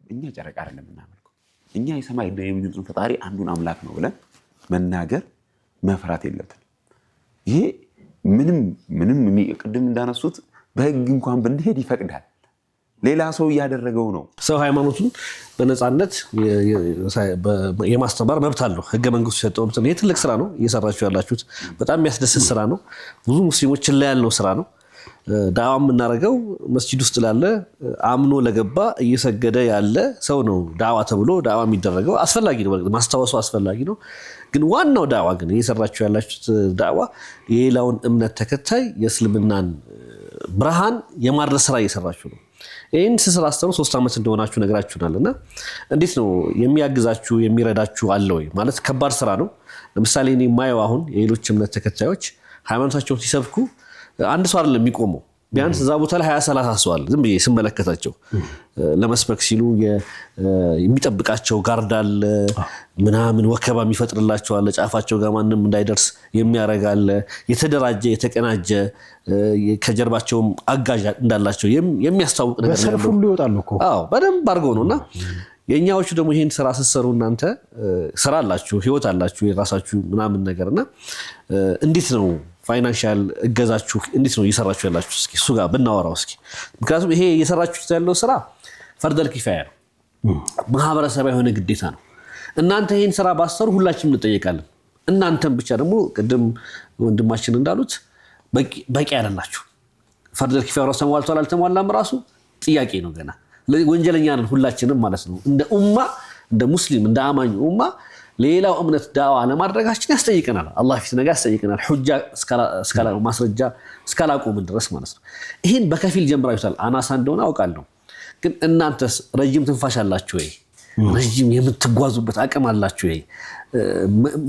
እኛ ጨረቃ አይደለም የምናመልከው፣ እኛ የሰማይ የምድር ፈጣሪ አንዱን አምላክ ነው ብለን መናገር መፍራት የለብንም። ይሄ ምንም ቅድም እንዳነሱት በህግ እንኳን ብንሄድ ይፈቅዳል። ሌላ ሰው እያደረገው ነው። ሰው ሃይማኖቱን በነፃነት የማስተማር መብት አለው። ህገ መንግስቱ የሰጠው መብት ነው። ይሄ ትልቅ ስራ ነው እየሰራችሁ ያላችሁት። በጣም የሚያስደስት ስራ ነው። ብዙ ሙስሊሞችን ላይ ያለው ስራ ነው። ዳዋ የምናደርገው መስጂድ ውስጥ ላለ አምኖ ለገባ እየሰገደ ያለ ሰው ነው ዳዋ ተብሎ ዳዋ የሚደረገው። አስፈላጊ ነው፣ ማስታወሱ አስፈላጊ ነው። ግን ዋናው ዳዋ ግን እየሰራችሁ ያላችሁት ዳዋ የሌላውን እምነት ተከታይ የእስልምናን ብርሃን የማድረስ ስራ እየሰራችሁ ነው። ይህን ስራ አስተሩ 3 ዓመት እንደሆናችሁ ነግራችሁናልና እንዴት ነው የሚያግዛችሁ የሚረዳችሁ አለ ወይ? ማለት ከባድ ስራ ነው። ለምሳሌ እኔ የማየው አሁን የሌሎች እምነት ተከታዮች ሃይማኖታቸውን ሲሰብኩ አንድ ሰው አይደለም የሚቆመው፣ ቢያንስ እዛ ቦታ ላይ 20-30 ሰው አለ። ዝም ብዬ ስመለከታቸው ለመስበክ ሲሉ የሚጠብቃቸው ጋርድ አለ፣ ምናምን ወከባ የሚፈጥርላቸው አለ፣ ጫፋቸው ጋር ማንም እንዳይደርስ የሚያደርግ አለ፣ የተደራጀ የተቀናጀ ከጀርባቸውም አጋዥ እንዳላቸው የሚያስታውቅ ነገር ነው። በሰልፍ ሁሉ ይወጣሉ እኮ። አዎ በደንብ አድርገው ነውና የኛዎቹ ደግሞ ይሄን ስራ ስትሰሩ እናንተ ስራ አላችሁ፣ ህይወት አላችሁ የራሳችሁ ምናምን ነገርና እንዴት ነው ፋይናንሻል እገዛችሁ እንዴት ነው እየሰራችሁ ያላችሁ? እስኪ እሱ ጋር ብናወራው እስኪ። ምክንያቱም ይሄ እየሰራችሁ ያለው ስራ ፈርደል ኪፋያ ነው፣ ማህበረሰባዊ የሆነ ግዴታ ነው። እናንተ ይሄን ስራ ባሰሩ ሁላችንም እንጠየቃለን። እናንተም ብቻ ደግሞ ቅድም ወንድማችን እንዳሉት በቂ አይደላችሁ። ፈርደል ኪፋያ ራሱ ተሟልቷል አልተሟላም ራሱ ጥያቄ ነው ገና። ወንጀለኛ ነን ሁላችንም ማለት ነው። እንደ ኡማ እንደ ሙስሊም እንደ አማኝ ኡማ ሌላው እምነት ዳዋ ለማድረጋችን ያስጠይቀናል። አላህ ፊት ነገ ያስጠይቀናል። ሁጃ ማስረጃ እስካላቆምን ድረስ ማለት ነው። ይህን በከፊል ጀምራችኋል። አናሳ እንደሆነ አውቃለሁ። ግን እናንተስ ረጅም ትንፋሽ አላችሁ ወይ? ረጅም የምትጓዙበት አቅም አላችሁ ወይ?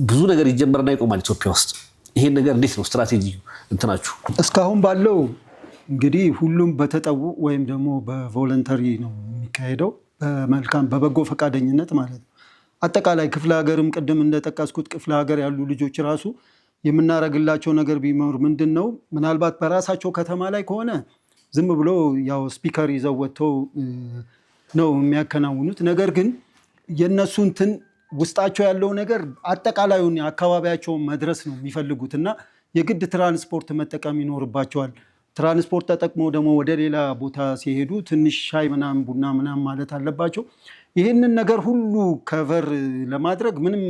ብዙ ነገር ይጀምርና ይቆማል ኢትዮጵያ ውስጥ። ይሄን ነገር እንዴት ነው ስትራቴጂ እንትናችሁ? እስካሁን ባለው እንግዲህ ሁሉም በተጠው ወይም ደግሞ በቮለንተሪ ነው የሚካሄደው፣ በመልካም በበጎ ፈቃደኝነት ማለት ነው። አጠቃላይ ክፍለ ሀገርም ቅድም እንደጠቀስኩት ክፍለ ሀገር ያሉ ልጆች ራሱ የምናረግላቸው ነገር ቢኖር ምንድነው፣ ምናልባት በራሳቸው ከተማ ላይ ከሆነ ዝም ብሎ ያው ስፒከር ይዘው ወጥተው ነው የሚያከናውኑት። ነገር ግን የነሱ እንትን ውስጣቸው ያለው ነገር አጠቃላዩን አካባቢያቸውን መድረስ ነው የሚፈልጉትና የግድ ትራንስፖርት መጠቀም ይኖርባቸዋል። ትራንስፖርት ተጠቅሞ ደግሞ ወደ ሌላ ቦታ ሲሄዱ ትንሽ ሻይ ምናምን ቡና ምናምን ማለት አለባቸው። ይህንን ነገር ሁሉ ከቨር ለማድረግ ምንም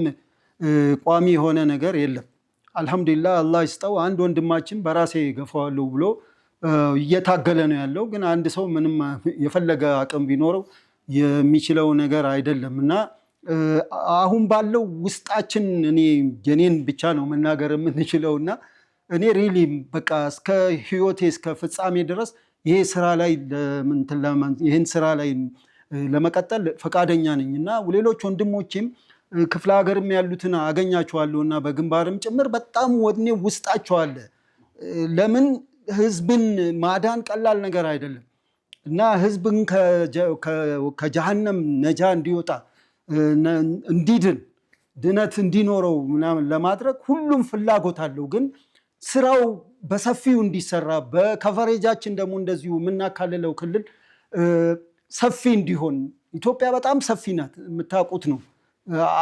ቋሚ የሆነ ነገር የለም። አልሐምዱሊላህ አላህ ይስጠው። አንድ ወንድማችን በራሴ ገፋዋለሁ ብሎ እየታገለ ነው ያለው። ግን አንድ ሰው ምንም የፈለገ አቅም ቢኖረው የሚችለው ነገር አይደለም እና አሁን ባለው ውስጣችን የኔን ብቻ ነው መናገር የምንችለው እና እኔ ሪሊ በቃ እስከ ህይወቴ እስከ ፍጻሜ ድረስ ይህን ስራ ላይ ለመቀጠል ፈቃደኛ ነኝ እና ሌሎች ወንድሞቼም ክፍለ ሀገርም ያሉትን አገኛቸዋለሁ እና በግንባርም ጭምር በጣም ወኔ ውስጣቸው አለ። ለምን ህዝብን ማዳን ቀላል ነገር አይደለም እና ህዝብን ከጀሃነም ነጃ እንዲወጣ እንዲድን ድነት እንዲኖረው ምናምን ለማድረግ ሁሉም ፍላጎት አለው። ግን ስራው በሰፊው እንዲሰራ በከቨሬጃችን ደግሞ እንደዚሁ የምናካልለው ክልል ሰፊ እንዲሆን፣ ኢትዮጵያ በጣም ሰፊ ናት የምታውቁት ነው፣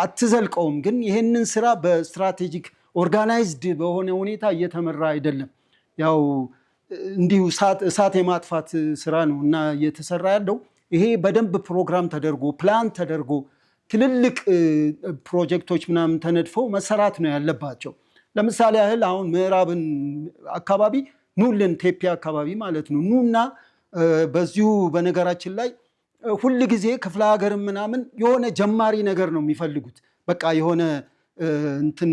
አትዘልቀውም። ግን ይህንን ስራ በስትራቴጂክ ኦርጋናይዝድ በሆነ ሁኔታ እየተመራ አይደለም። ያው እንዲሁ እሳት የማጥፋት ስራ ነው እና እየተሰራ ያለው ይሄ በደንብ ፕሮግራም ተደርጎ ፕላን ተደርጎ ትልልቅ ፕሮጀክቶች ምናምን ተነድፈው መሰራት ነው ያለባቸው። ለምሳሌ ያህል አሁን ምዕራብን አካባቢ ኑልን ቴፒ አካባቢ ማለት ነው ኑና በዚሁ በነገራችን ላይ ሁል ጊዜ ክፍለ ሀገር ምናምን የሆነ ጀማሪ ነገር ነው የሚፈልጉት። በቃ የሆነ እንትን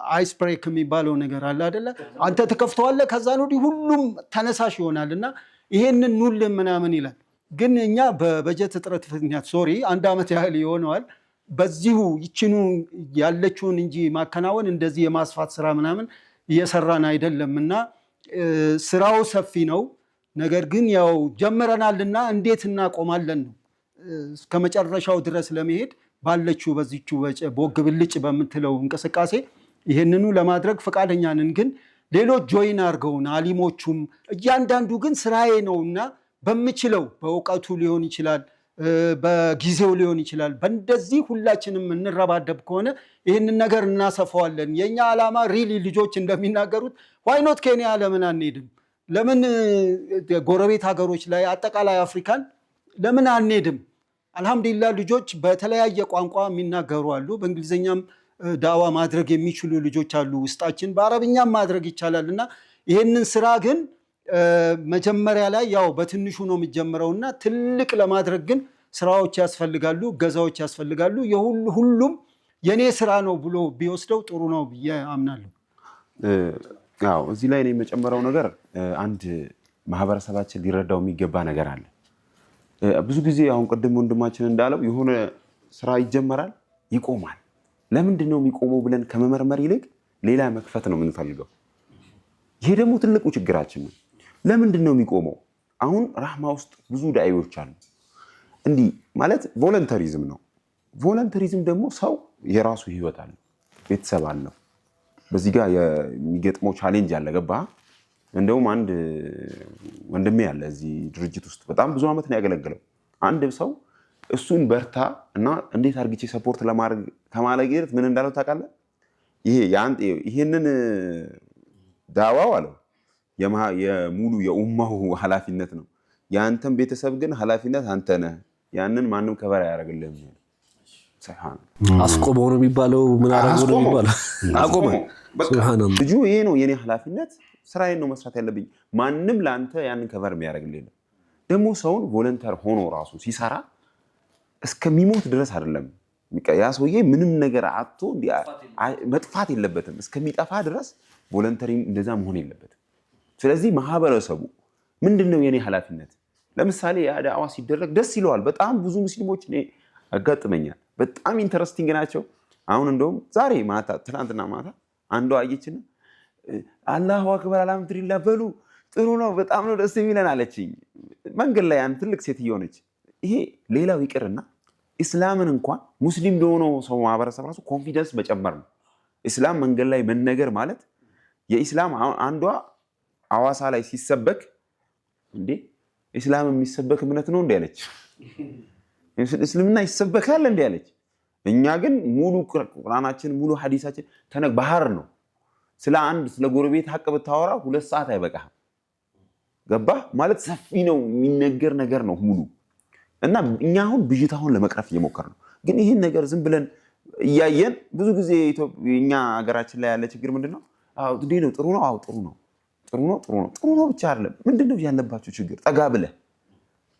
አይስ ብሬክ የሚባለው ነገር አለ አይደለ? አንተ ተከፍተዋለህ ከዛ ነው ሁሉም ተነሳሽ ይሆናል እና ይሄንን ኑልን ምናምን ይላል። ግን እኛ በበጀት እጥረት ምክንያት አንድ ዓመት ያህል ይሆነዋል በዚሁ ይችኑ ያለችውን እንጂ ማከናወን እንደዚህ የማስፋት ስራ ምናምን እየሰራን አይደለም እና ስራው ሰፊ ነው። ነገር ግን ያው ጀምረናልና እንዴት እናቆማለን ነው እስከ መጨረሻው ድረስ ለመሄድ ባለችው በዚቹ ቦግ ብልጭ በምትለው እንቅስቃሴ ይሄንኑ ለማድረግ ፈቃደኛ ነን። ግን ሌሎች ጆይን አድርገውን አሊሞቹም እያንዳንዱ ግን ስራዬ ነውና በምችለው በእውቀቱ ሊሆን ይችላል በጊዜው ሊሆን ይችላል። በእንደዚህ ሁላችንም እንረባደብ ከሆነ ይህንን ነገር እናሰፋዋለን። የኛ ዓላማ ሪሊ ልጆች እንደሚናገሩት ዋይኖት ኬንያ ለምን አንሄድም? ለምን ጎረቤት ሀገሮች ላይ አጠቃላይ አፍሪካን ለምን አንሄድም? አልহামዱሊላህ ልጆች በተለያየ ቋንቋ የሚናገሩ አሉ። በእንግሊዘኛም ዳዋ ማድረግ የሚችሉ ልጆች አሉ ውስጣችን። በአረብኛም ማድረግ ይቻላልና ይሄንን ስራ ግን መጀመሪያ ላይ ያው በትንሹ ነው የሚጀምረውና ትልቅ ለማድረግ ግን ስራዎች ያስፈልጋሉ፣ ገዛዎች ያስፈልጋሉ። ሁሉም የኔ ስራ ነው ብሎ ቢወስደው ጥሩ ነው ብዬ አምናለሁ። አዎ እዚህ ላይ ነው የመጨመረው ነገር አንድ ማህበረሰባችን ሊረዳው የሚገባ ነገር አለ። ብዙ ጊዜ አሁን ቅድም ወንድማችን እንዳለው የሆነ ስራ ይጀመራል፣ ይቆማል። ለምንድን ነው የሚቆመው ብለን ከመመርመር ይልቅ ሌላ መክፈት ነው የምንፈልገው። ይሄ ደግሞ ትልቁ ችግራችን ነው። ለምንድን ነው የሚቆመው? አሁን ራህማ ውስጥ ብዙ ዳዒዎች አሉ። እንዲህ ማለት ቮለንተሪዝም ነው። ቮለንተሪዝም ደግሞ ሰው የራሱ ህይወት አለው፣ ቤተሰብ አለው። በዚህ ጋር የሚገጥመው ቻሌንጅ አለ። ገባ? እንደውም አንድ ወንድሜ ያለ እዚህ ድርጅት ውስጥ በጣም ብዙ ዓመት ነው ያገለገለው። አንድ ሰው እሱን በርታ እና እንዴት አድርጌ ሰፖርት ለማድረግ ከማለግየት ምን እንዳለው ታውቃለህ? ይሄንን ዳዋው አለው የሙሉ የኡማው ኃላፊነት ነው። የአንተም ቤተሰብ ግን ኃላፊነት አንተ ነህ። ያንን ማንም ከበር አያደርግልህም። አስቆመው ነው የሚባለው። ምን አደረገው ነው የሚባለው? አቆመ። ሱብሃንአላህ። ልጁ ይሄ ነው የኔ ኃላፊነት፣ ስራዬን ነው መስራት ያለብኝ። ማንም ለአንተ ያንን ከበር የሚያደርግልህ የለም። ደግሞ ሰውን ቮለንተር ሆኖ ራሱ ሲሰራ እስከሚሞት ድረስ አይደለም። ያ ሰውዬ ምንም ነገር አጥቶ መጥፋት የለበትም። እስከሚጠፋ ድረስ ቮለንተሪ እንደዛ መሆን የለበትም። ስለዚህ ማህበረሰቡ ምንድነው የኔ ኃላፊነት? ለምሳሌ ያ ዳዕዋ ሲደረግ ደስ ይለዋል። በጣም ብዙ ሙስሊሞች እኔ አጋጥመኛል። በጣም ኢንተረስቲንግ ናቸው። አሁን እንደውም ዛሬ ማታ ትናንትና ማታ አንዷ አየችና አላሁ አክበር አልሐምዱሊላህ በሉ ጥሩ ነው በጣም ነው ደስ የሚለን አለችኝ። መንገድ ላይ አንድ ትልቅ ሴትዮ ነች። ይሄ ሌላው ይቅርና ኢስላምን እንኳን ሙስሊም ለሆነው ሰው ማህበረሰብ ራሱ ኮንፊደንስ መጨመር ነው። ኢስላም መንገድ ላይ መነገር ማለት የኢስላም አንዷ አዋሳ ላይ ሲሰበክ እንዴ ኢስላም የሚሰበክ እምነት ነው እንዴ አለች። እስልምና ይሰበካል እንዴ አለች። እኛ ግን ሙሉ ቁርአናችን ሙሉ ሐዲሳችን ባህር ነው። ስለ ጎረቤት ሐቅ ብታወራ 2 ሰዓት አይበቃም። ገባህ ማለት ሰፊ ነው የሚነገር ነገር ነው ሙሉ። እና እኛ አሁን ብዥታውን ለመቅረፍ እየሞከርን ነው። ግን ይህን ነገር ዝም ብለን እያየን ብዙ ጊዜ እኛ ሀገራችን ላይ ያለ ችግር ምንድነው? አዎ እንዴ ነው ጥሩ ነው። አዎ ጥሩ ነው ጥሩ ነው ብቻ አይደለም። ምንድነው ያለባችሁ ችግር? ጠጋ ብለህ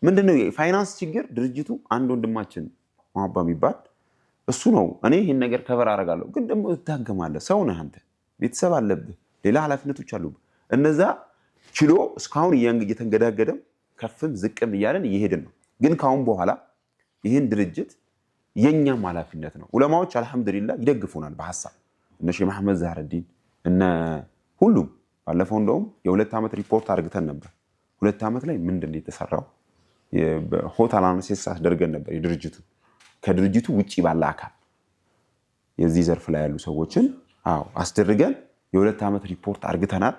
ምንድነው የፋይናንስ ችግር? ድርጅቱ አንድ ወንድማችን ማባ የሚባል እሱ ነው እኔ ይሄን ነገር ከበር አደርጋለሁ። ግን ደግሞ ትታገማለህ። ሰው ነህ አንተ፣ ቤተሰብ አለብህ፣ ሌላ ኃላፊነቶች አሉብህ። እነዛ ችሎ እስካሁን እየተንገዳገደም ከፍም ዝቅም እያለን እየሄድን ነው። ግን ካሁን በኋላ ይህን ድርጅት የኛም ኃላፊነት ነው። ዑለማዎች አልহামዱሊላህ ይደግፉናል በሐሳብ እነ ሼህ መሐመድ ዛህረዲን እነ ሁሉም ባለፈው እንደውም የ2 ዓመት ሪፖርት አድርገን ነበር። 2 ዓመት ላይ ምንድነው የተሰራው? በሆታል አናሊሲስ አድርገን ነበር። ከድርጅቱ ውጪ ባለ አካል የዚህ ዘርፍ ላይ ያሉ ሰዎችን አስደርገን የ2 ዓመት ሪፖርት አድርገናል።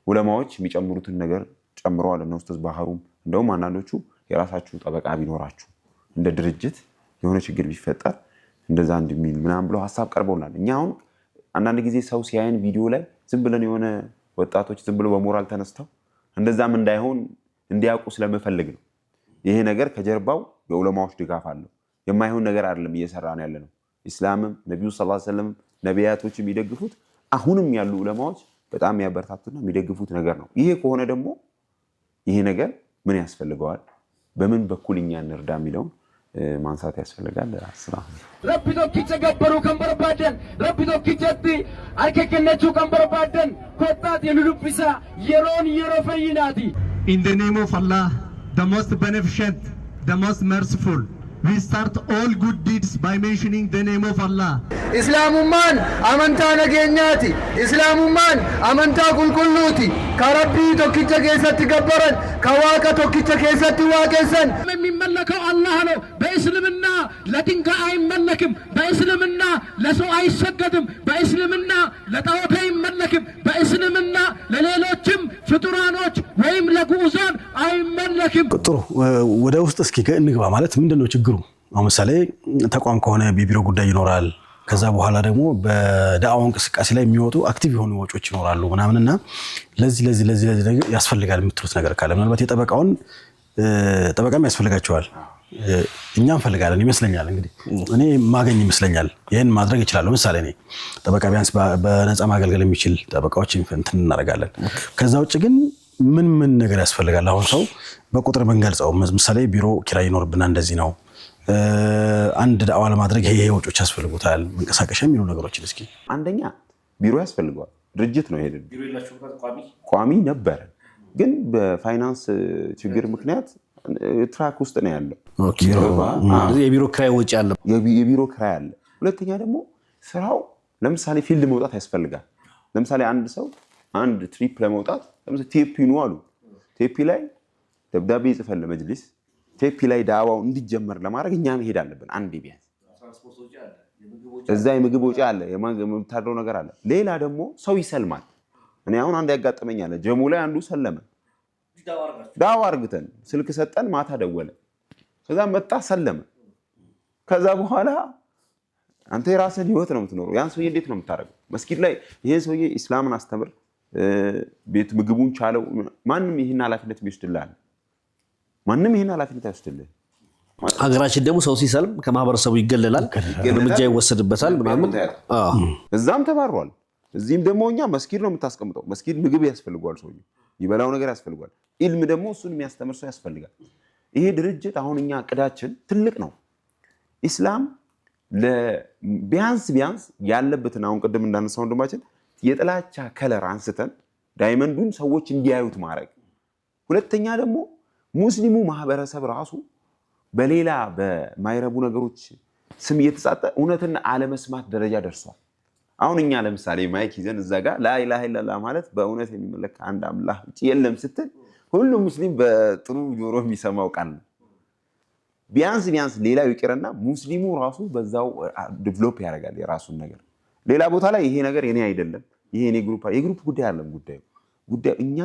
ዑለማዎች የሚጨምሩትን ነገር ጨምረዋል። እነ ኡስታዝ ባህሩም እንደውም አንዳንዶቹ የራሳችሁ ጠበቃ ቢኖራችሁ እንደ ድርጅት የሆነ ችግር ቢፈጠር እንደዛ እንደሚል ምናምን ብለው ሐሳብ ቀርበውናል። እኛ አሁን አንዳንድ ጊዜ ሰው ሲያየን ቪዲዮ ላይ ዝም ብለን የሆነ ወጣቶች ዝም ብለው በሞራል ተነስተው እንደዛም እንዳይሆን እንዲያውቁ ስለምፈልግ ነው። ይሄ ነገር ከጀርባው የዑለማዎች ድጋፍ አለው። የማይሆን ነገር አይደለም እየሰራን ያለነው። ኢስላምም ነብዩ ሰለላሁ ዐለይሂ ወሰለም ነቢያቶች የሚደግፉት አሁንም ያሉ ዑለማዎች በጣም ያበረታቱና የሚደግፉት ነገር ነው። ይሄ ከሆነ ደግሞ ይሄ ነገር ምን ያስፈልገዋል? በምን በኩል እኛ እንርዳ የሚለውን ማንሳት ያስፈልጋል። ረቢ ቶኪቸ ገበሩ ከንበርባደን ረቢ ቶኪቸቲ አርከከነቹ ከንበርባደን ኮጣት የሉሉብሳ የሮን የሮፈይናቲ In the name of Allah, the most beneficent, the most merciful, we start all good deeds by mentioning the name of Allah. Islamuman amanta nagenyati, Islamuman amanta kulkulluti, karabbi tokkicha keessatti gabbaran, kawaqa tokkicha keessatti waaqessan. የሚመለከው አላህ ነው። በእስልምና ለድንጋይ አይመለክም። በእስልምና ለሰው አይሰገድም። በእስልምና ለጣዖት አይመለክም። በእስልምና ለሌሎችም ፍጡራኖች ወይም ለጉዑዛን አይመለክም። ጥሩ ወደ ውስጥ እስኪ እንግባ። ማለት ምንድነው ችግሩ? አሁን ምሳሌ ተቋም ከሆነ የቢሮ ጉዳይ ይኖራል። ከዛ በኋላ ደግሞ በዳዕዋ እንቅስቃሴ ላይ የሚወጡ አክቲቭ የሆኑ ወጪዎች ይኖራሉ ምናምንና ለዚህ ነገር ያስፈልጋል የምትሉት ነገር ካለ ምናልባት የጠበቃውን ጠበቃም ያስፈልጋቸዋል። እኛም ፈልጋለን ይመስለኛል። እንግዲህ እኔ ማገኝ ይመስለኛል ይሄን ማድረግ ይችላል። ምሳሌ እኔ ጠበቃ ቢያንስ በነፃ ማገልገል የሚችል ጠበቃዎች እንትን እናደርጋለን። ከዛ ውጭ ግን ምን ነገር ያስፈልጋል? አሁን ሰው በቁጥር ብንገልጸው ምሳሌ ቢሮ ኪራይ ይኖርብና እንደዚህ ነው፣ አንድ ዳዕዋ ለማድረግ ይሄ ወጪዎች ያስፈልጉታል፣ መንቀሳቀሻ የሚሉ ነገሮችን እስኪ። አንደኛ ቢሮ ያስፈልገዋል። ድርጅት ነው ይሄን ቋሚ ነበር፣ ግን በፋይናንስ ችግር ምክንያት ትራክ ውስጥ ነው ያለው። የቢሮ ክራይ ወጪ አለ፣ የቢሮ ክራይ አለ። ሁለተኛ ደግሞ ስራው ለምሳሌ ፊልድ መውጣት ያስፈልጋል። ለምሳሌ አንድ ሰው አንድ ትሪፕ ለመውጣት ለምሳሌ ቴፒ ነው አሉ። ቴፒ ላይ ደብዳቤ ይጽፋል ለመጅሊስ። ቴፒ ላይ ዳዕዋው እንዲጀመር ለማድረግ እኛ መሄድ አለብን። አንዴ ቢያንስ እዛ የምግብ ወጪ አለ፣ የምታድረው ነገር አለ። ሌላ ደግሞ ሰው ይሰልማል። እኔ አሁን አንድ ያጋጠመኛል። ጀሙ ላይ አንዱ ሰለመ። ዳዕዋ አርግተን ስልክ ሰጠን፣ ማታ ደወለ። ከዛ መጣ ሰለመ። ከዛ በኋላ አንተ የራስህን ህይወት ነው የምትኖረው። ያን ሰውዬ እንዴት ነው የምታደርገው? መስጊድ ላይ ይሄን ሰውዬ ኢስላምን አስተምር፣ ቤት ምግቡን ቻለው። ማንም ይሄን ኃላፊነት ይወስድልሃል። ማንም ይሄን ኃላፊነት አይወስድልህ። ሀገራችን ደግሞ ሰው ሲሰልም ከማህበረሰቡ ይገለላል፣ እርምጃ ይወሰድበታል ምናምን። እዛም ተባሯል። እዚህም ደግሞ እኛ መስጊድ ነው የምታስቀምጠው። መስጊድ ምግብ ያስፈልጓል፣ ሰውዬ ይበላው ነገር ያስፈልጓል። ኢልም ደግሞ እሱን የሚያስተምር ሰው ያስፈልጋል። ይሄ ድርጅት አሁን እኛ እቅዳችን ትልቅ ነው። ኢስላም ቢያንስ ያለበትን አሁን ቅድም እንዳነሳው ወንድማችን የጥላቻ ከለር አንስተን ዳይመንዱን ሰዎች እንዲያዩት ማድረግ። ሁለተኛ ደግሞ ሙስሊሙ ማህበረሰብ ራሱ በሌላ በማይረቡ ነገሮች ስም እየተጻጠ እውነትን አለመስማት ደረጃ ደርሷል። አሁን እኛ ለምሳሌ ማይክ ይዘን እዛ ጋር ላኢላሃ ኢለላህ ማለት በእውነት የሚመለክ አንድ አላህ ውጪ የለም ስትል ሁሉም ሙስሊም በጥሩ ጆሮ የሚሰማው ቃል ነው። ቢያንስ ሌላው ይቅርና ሙስሊሙ ራሱ በዛው ዲቨሎፕ ያደርጋል የራሱን ነገር። ሌላ ቦታ ላይ ይሄ ነገር የኔ አይደለም፣ ይሄ የግሩፕ ጉዳይ አይደለም። ጉዳዩ እኛ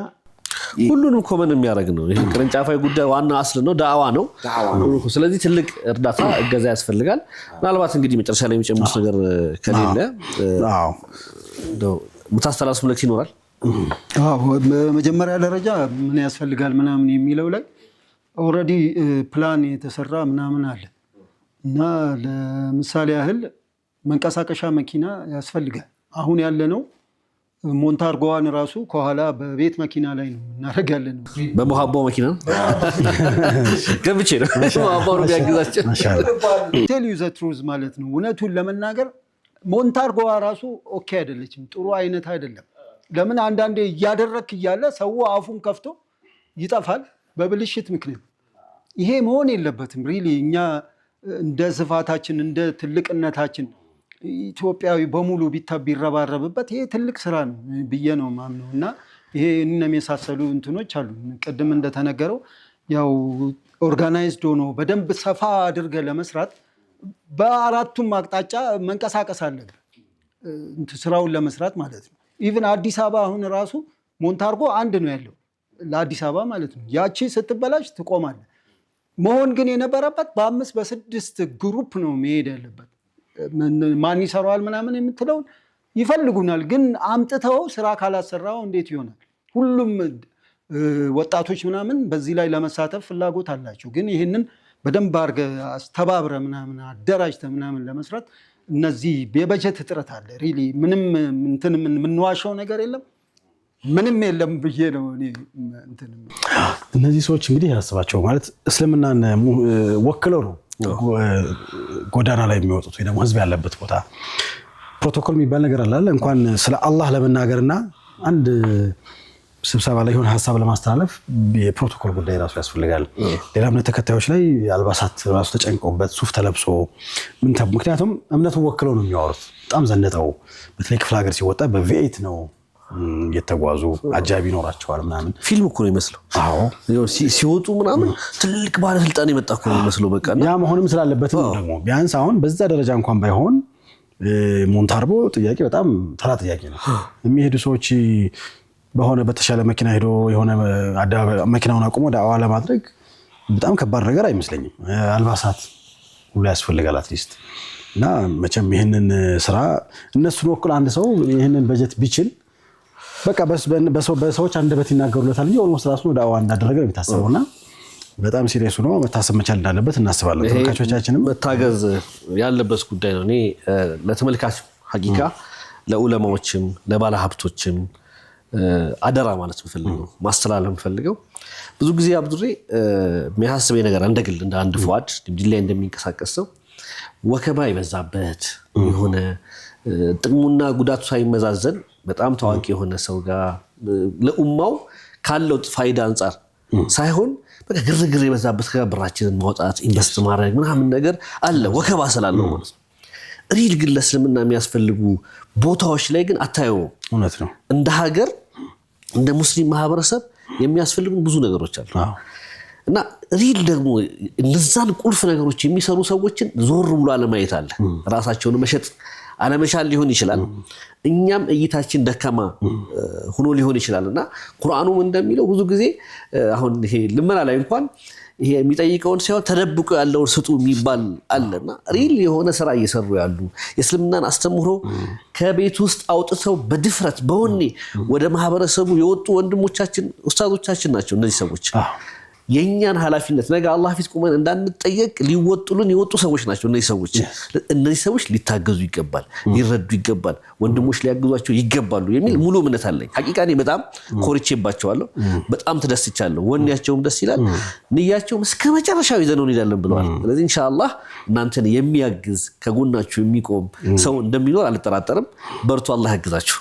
ሁሉንም ኮመን የሚያደርግ ነው። ይሄ ቅርንጫፋዊ ጉዳይ ዋና አስል ነው፣ ዳዕዋ ነው። ስለዚህ ትልቅ እርዳታ እገዛ ያስፈልጋል። ምናልባት እንግዲህ መጨረሻ ላይ የሚጨምሩት ነገር ከሌለ የምታስተላልፉት መልዕክት ይኖራል? በመጀመሪያ ደረጃ ምን ያስፈልጋል ምናምን የሚለው ላይ ኦልሬዲ ፕላን የተሰራ ምናምን አለ እና ለምሳሌ ያህል መንቀሳቀሻ መኪና ያስፈልጋል። አሁን ያለነው ሞንታርጎዋን ራሱ ከኋላ በቤት መኪና ላይ ነው እናደርጋለን። በመሐባው መኪና ገብቼ ነው መሐባው ነው ያግዛቸው። ቴል ዩ ዘ ትሩዝ ማለት ነው። እውነቱን ለመናገር ሞንታርጎዋ ራሱ ኦኬ አይደለችም፣ ጥሩ አይነት አይደለም። ለምን አንዳንዴ እያደረክ እያለ ሰው አፉን ከፍቶ ይጠፋል በብልሽት ምክንያት። ይሄ መሆን የለበትም። ሪሊ እኛ እንደ ስፋታችን እንደ ትልቅነታችን ኢትዮጵያዊ በሙሉ ቢረባረብበት ይሄ ትልቅ ስራ ነው ብዬ ነው ማምነው እና ይሄ እነም የመሳሰሉ እንትኖች አሉ። ቅድም እንደተነገረው ያው ኦርጋናይዝድ ሆኖ በደንብ ሰፋ አድርገ ለመስራት በአራቱም አቅጣጫ መንቀሳቀስ አለብን ስራውን ለመስራት ማለት ነው። ኢቭን አዲስ አበባ አሁን ራሱ ሞንታርጎ አንድ ነው ያለው ለአዲስ አበባ ማለት ነው። ያቺ ስትበላሽ ትቆማለህ። መሆን ግን የነበረበት በ5 በ6 ግሩፕ ነው መሄድ ያለበት። ማን ይሰራዋል ምናምን የምትለውን ይፈልጉናል፣ ግን አምጥተው ስራ ካላሰራው እንዴት ይሆናል? ሁሉም ወጣቶች ምናምን በዚህ ላይ ለመሳተፍ ፍላጎት አላቸው። ግን ይህንን በደንብ አድርገህ አስተባብረ ምናምን አደራጅተ ምናምን ለመስራት እነዚህ የበጀት እጥረት አለ። ሪሊ ምንም እንትን የምንዋሸው ነገር የለም፣ ምንም የለም ብዬ ነው እኔ እንትን። እነዚህ ሰዎች እንግዲህ ያስባቸው ማለት እስልምናን ወክለው ነው ጎዳና ላይ የሚወጡት ወይ ደግሞ ህዝብ ያለበት ቦታ ፕሮቶኮል የሚባል ነገር አለ። እንኳን ስለ አላህ ለመናገርና አንድ ስብሰባ ላይ የሆነ ሀሳብ ለማስተላለፍ የፕሮቶኮል ጉዳይ ራሱ ያስፈልጋል። ሌላ እምነት ተከታዮች ላይ አልባሳት ራሱ ተጨንቀውበት ሱፍ ተለብሶ ምክንያቱም እምነቱን ወክለው ነው የሚያወሩት። በጣም ዘነጠው። በተለይ ክፍለ ሀገር ሲወጣ በቪኤት ነው እየተጓዙ አጃቢ ይኖራቸዋል ምናምን። ፊልም እኮ ነው የሚመስለው። አዎ ሲወጡ ምናምን ትልቅ ባለስልጣን የመጣ እኮ ነው የሚመስለው። በቃ ያ መሆንም ስላለበት ነው ደግሞ ቢያንስ አሁን በዛ ደረጃ እንኳን ባይሆን ሞንታርቦ ጥያቄ በጣም ተራ ጥያቄ ነው። የሚሄዱ ሰዎች በሆነ በተሻለ መኪና ሄዶ የሆነ መኪናውን አቁሞ ዳዕዋ ለማድረግ በጣም ከባድ ነገር አይመስለኝም። አልባሳት ሁሉ ያስፈልጋል አትሊስት እና መቼም ይሄንን ስራ እነሱን ወክሎ አንድ ሰው ይሄንን በጀት ቢችል በቃ በሰዎች አንደበት ይናገሩለታል እንጂ ኦልሞስት ራሱ ዳዋ እንዳደረገ ነው የሚታሰበውና በጣም ሲሪየስ ነው መታሰብ መቻል እንዳለበት እናስባለን። ተመልካቾቻችንም መታገዝ ያለበት ጉዳይ ነው። እኔ ለተመልካች ሐቂቃ ለዑለማዎችም ለባለሀብቶችም አደራ ማለት ፈልገው ማስተላለፍ ፈልገው ብዙ ጊዜ አብዱሬ የሚያሳስበኝ ነገር እንደግል እንደ አንድ ፏድ ዲላይ እንደሚንቀሳቀስ ሰው ወከባ ይበዛበት የሆነ ጥቅሙና ጉዳቱ ሳይመዛዘን በጣም ታዋቂ የሆነ ሰው ጋር ለኡማው ካለው ፋይዳ አንፃር ሳይሆን በቃ ግርግር የበዛበት ከብራችንን ማውጣት ኢንቨስት ማድረግ ምናምን ነገር አለ ወከባ ስላለው ማለት ነው። ሪል ግን ለእስልምና የሚያስፈልጉ ቦታዎች ላይ ግን አታየው። እውነት ነው። እንደ ሀገር እንደ ሙስሊም ማህበረሰብ የሚያስፈልጉ ብዙ ነገሮች አሉ እና ሪል ደግሞ እነዛን ቁልፍ ነገሮች የሚሰሩ ሰዎችን ዞር ብሎ አለማየት አለ። ራሳቸውን መሸጥ አለመቻል ሊሆን ይችላል። እኛም እይታችን ደካማ ሆኖ ሊሆን ይችላልና ቁርአኑም እንደሚለው ብዙ ጊዜ አሁን ይሄ ልመና ላይ እንኳን ይሄ የሚጠይቀውን ሳይሆን ተደብቆ ያለውን ስጡ የሚባል አለና ሪል የሆነ ስራ እየሰሩ ያሉ የእስልምናን አስተምህሮ ከቤት ውስጥ አውጥተው በድፍረት በወኔ ወደ ማህበረሰቡ የወጡ ወንድሞቻችን ኡስታዞቻችን ናቸው እነዚህ ሰዎች። የኛን ኃላፊነት ነገ አላህ ፊት ቆመን እንዳንጠየቅ ሊወጡልን የወጡ ሰዎች ናቸው እነዚህ ሰዎች። እነዚህ ሰዎች ሊታገዙ ይገባል፣ ሊረዱ ይገባል፣ ወንድሞች ሊያግዟቸው ይገባሉ የሚል ሙሉ እምነት አለኝ። ሐቂቃ እኔ በጣም ኮርቼባቸዋለሁ፣ በጣም ተደስቻለሁ። ወኔያቸውም ደስ ይላል፣ ንያቸውም እስከ መጨረሻው ይዘነው እንሄዳለን ብለዋል። ስለዚህ ኢንሻአላህ እናንተን የሚያግዝ ከጎናችሁ የሚቆም ሰው እንደሚኖር አልጠራጠርም። በርቱ፣ አላህ ያግዛችሁ።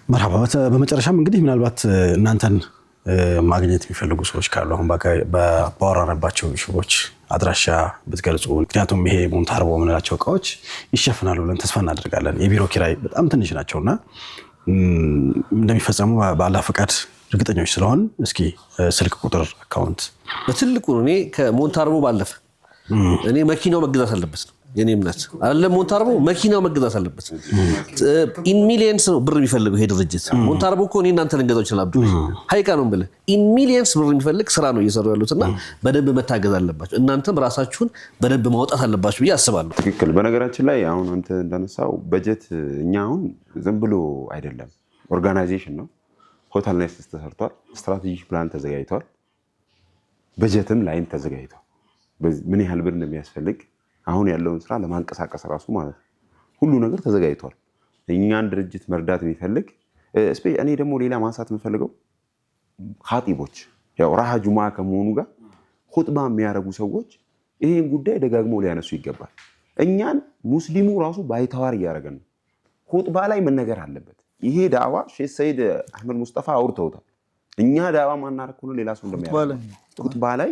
መርሐባ። በመጨረሻም እንግዲህ ምናልባት እናንተን ማግኘት የሚፈልጉ ሰዎች ካሉ አሁን ባወራንባቸው ሹቦች አድራሻ ብትገልጹ፣ ምክንያቱም ይሄ ሞንታርቦ የምንላቸው እቃዎች ይሸፍናሉ ብለን ተስፋ እናደርጋለን። የቢሮ ኪራይ በጣም ትንሽ ናቸውና እንደሚፈጸሙ በአላህ ፈቃድ እርግጠኞች ስለሆን እስኪ ስልክ ቁጥር አካውንት በትልቁ እኔ ከሞንታርቦ ባለፈ እኔ መኪናው መግዛት አለበት ነው የኔ እምነት አይደለም። ሞንታርቦ መኪናው መግዛት አለበት። ኢን ሚሊየንስ ነው ብር የሚፈልገው ይሄ ድርጅት። ሞንታርቦ እኮ እኔ እናንተ ልንገዛው ይችላል አብዱ ሀይቃ ነው ብለ ኢን ሚሊየንስ ብር የሚፈልግ ስራ ነው እየሰሩ ያሉትና በደንብ መታገዝ አለባቸው። እናንተም ራሳችሁን በደንብ ማውጣት አለባችሁ ብዬ አስባለሁ። ትክክል። በነገራችን ላይ አሁን አንተ እንዳነሳው በጀት እኛ አሁን ዝም ብሎ አይደለም፣ ኦርጋናይዜሽን ነው። ሆቴል ላይ ተሰርቷል፣ ስትራቴጂክ ፕላን ተዘጋጅቷል፣ በጀትም ላይን ተዘጋጅቷል። ምን ያህል ብር እንደሚያስፈልግ አሁን ያለውን ስራ ለማንቀሳቀስ ራሱ ማለት ሁሉ ነገር ተዘጋጅቷል። እኛን ድርጅት መርዳት የሚፈልግ እኔ ደግሞ ሌላ ማንሳት የምፈልገው ኻጢቦች ያው ራሃ ጁማ ከመሆኑ ጋር ኹጥባ የሚያረጉ ሰዎች ይሄን ጉዳይ ደጋግሞ ሊያነሱ ይገባል። እኛን ሙስሊሙ ራሱ ባይተዋር እያደረገን ነው። ኹጥባ ላይ መነገር አለበት። ይሄ ዳዋ ሼህ ሰይድ አህመድ ሙስጠፋ አውርተውታል። እኛ ዳዋ ማናረግ ሁሉ ሌላ ሰው እንደሚያደርግ ኹጥባ ላይ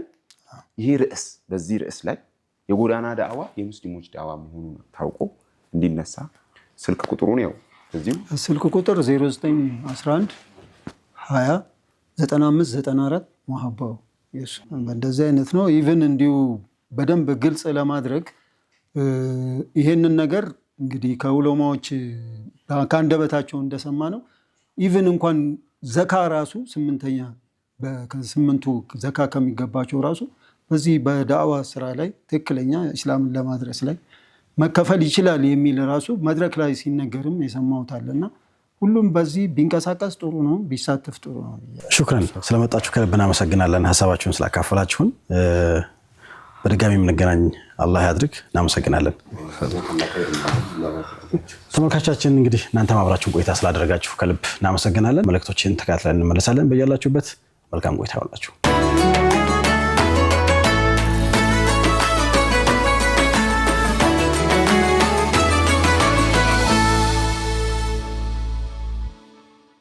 ይሄ ርዕስ በዚህ ርዕስ ላይ የጎዳና ዳዋ የሙስሊሞች ዳዋ መሆኑን ታውቆ እንዲነሳ ስልክ ቁጥሩን ያው እዚሁ ስልክ ቁጥር 0911 20 95 94 መሐባው የሱ እንደዚህ አይነት ነው። ኢቭን እንዲሁ በደንብ ግልጽ ለማድረግ ይሄንን ነገር እንግዲህ ከዑለማዎች ከአንደበታቸው እንደሰማ ነው። ኢቭን እንኳን ዘካ ራሱ ስምንተኛ ከስምንቱ ዘካ ከሚገባቸው ራሱ በዚህ በዳዋ ስራ ላይ ትክክለኛ እስላምን ለማድረስ ላይ መከፈል ይችላል የሚል ራሱ መድረክ ላይ ሲነገርም የሰማሁታልና ሁሉም በዚህ ቢንቀሳቀስ ጥሩ ነው፣ ቢሳተፍ ጥሩ ነው። ሹክራን ስለመጣችሁ ከልብ እናመሰግናለን። ሐሳባችሁን ስላካፈላችሁን በድጋሚ የምንገናኝ አላህ ያድርግ። እናመሰግናለን። ተመልካቾቻችን እንግዲህ እናንተ ማብራችሁን ቆይታ ስላደረጋችሁ ከልብ እናመሰግናለን። መልእክቶችን ተከታትለን እንመለሳለን። በያላችሁበት መልካም ቆይታ ይሁንላችሁ።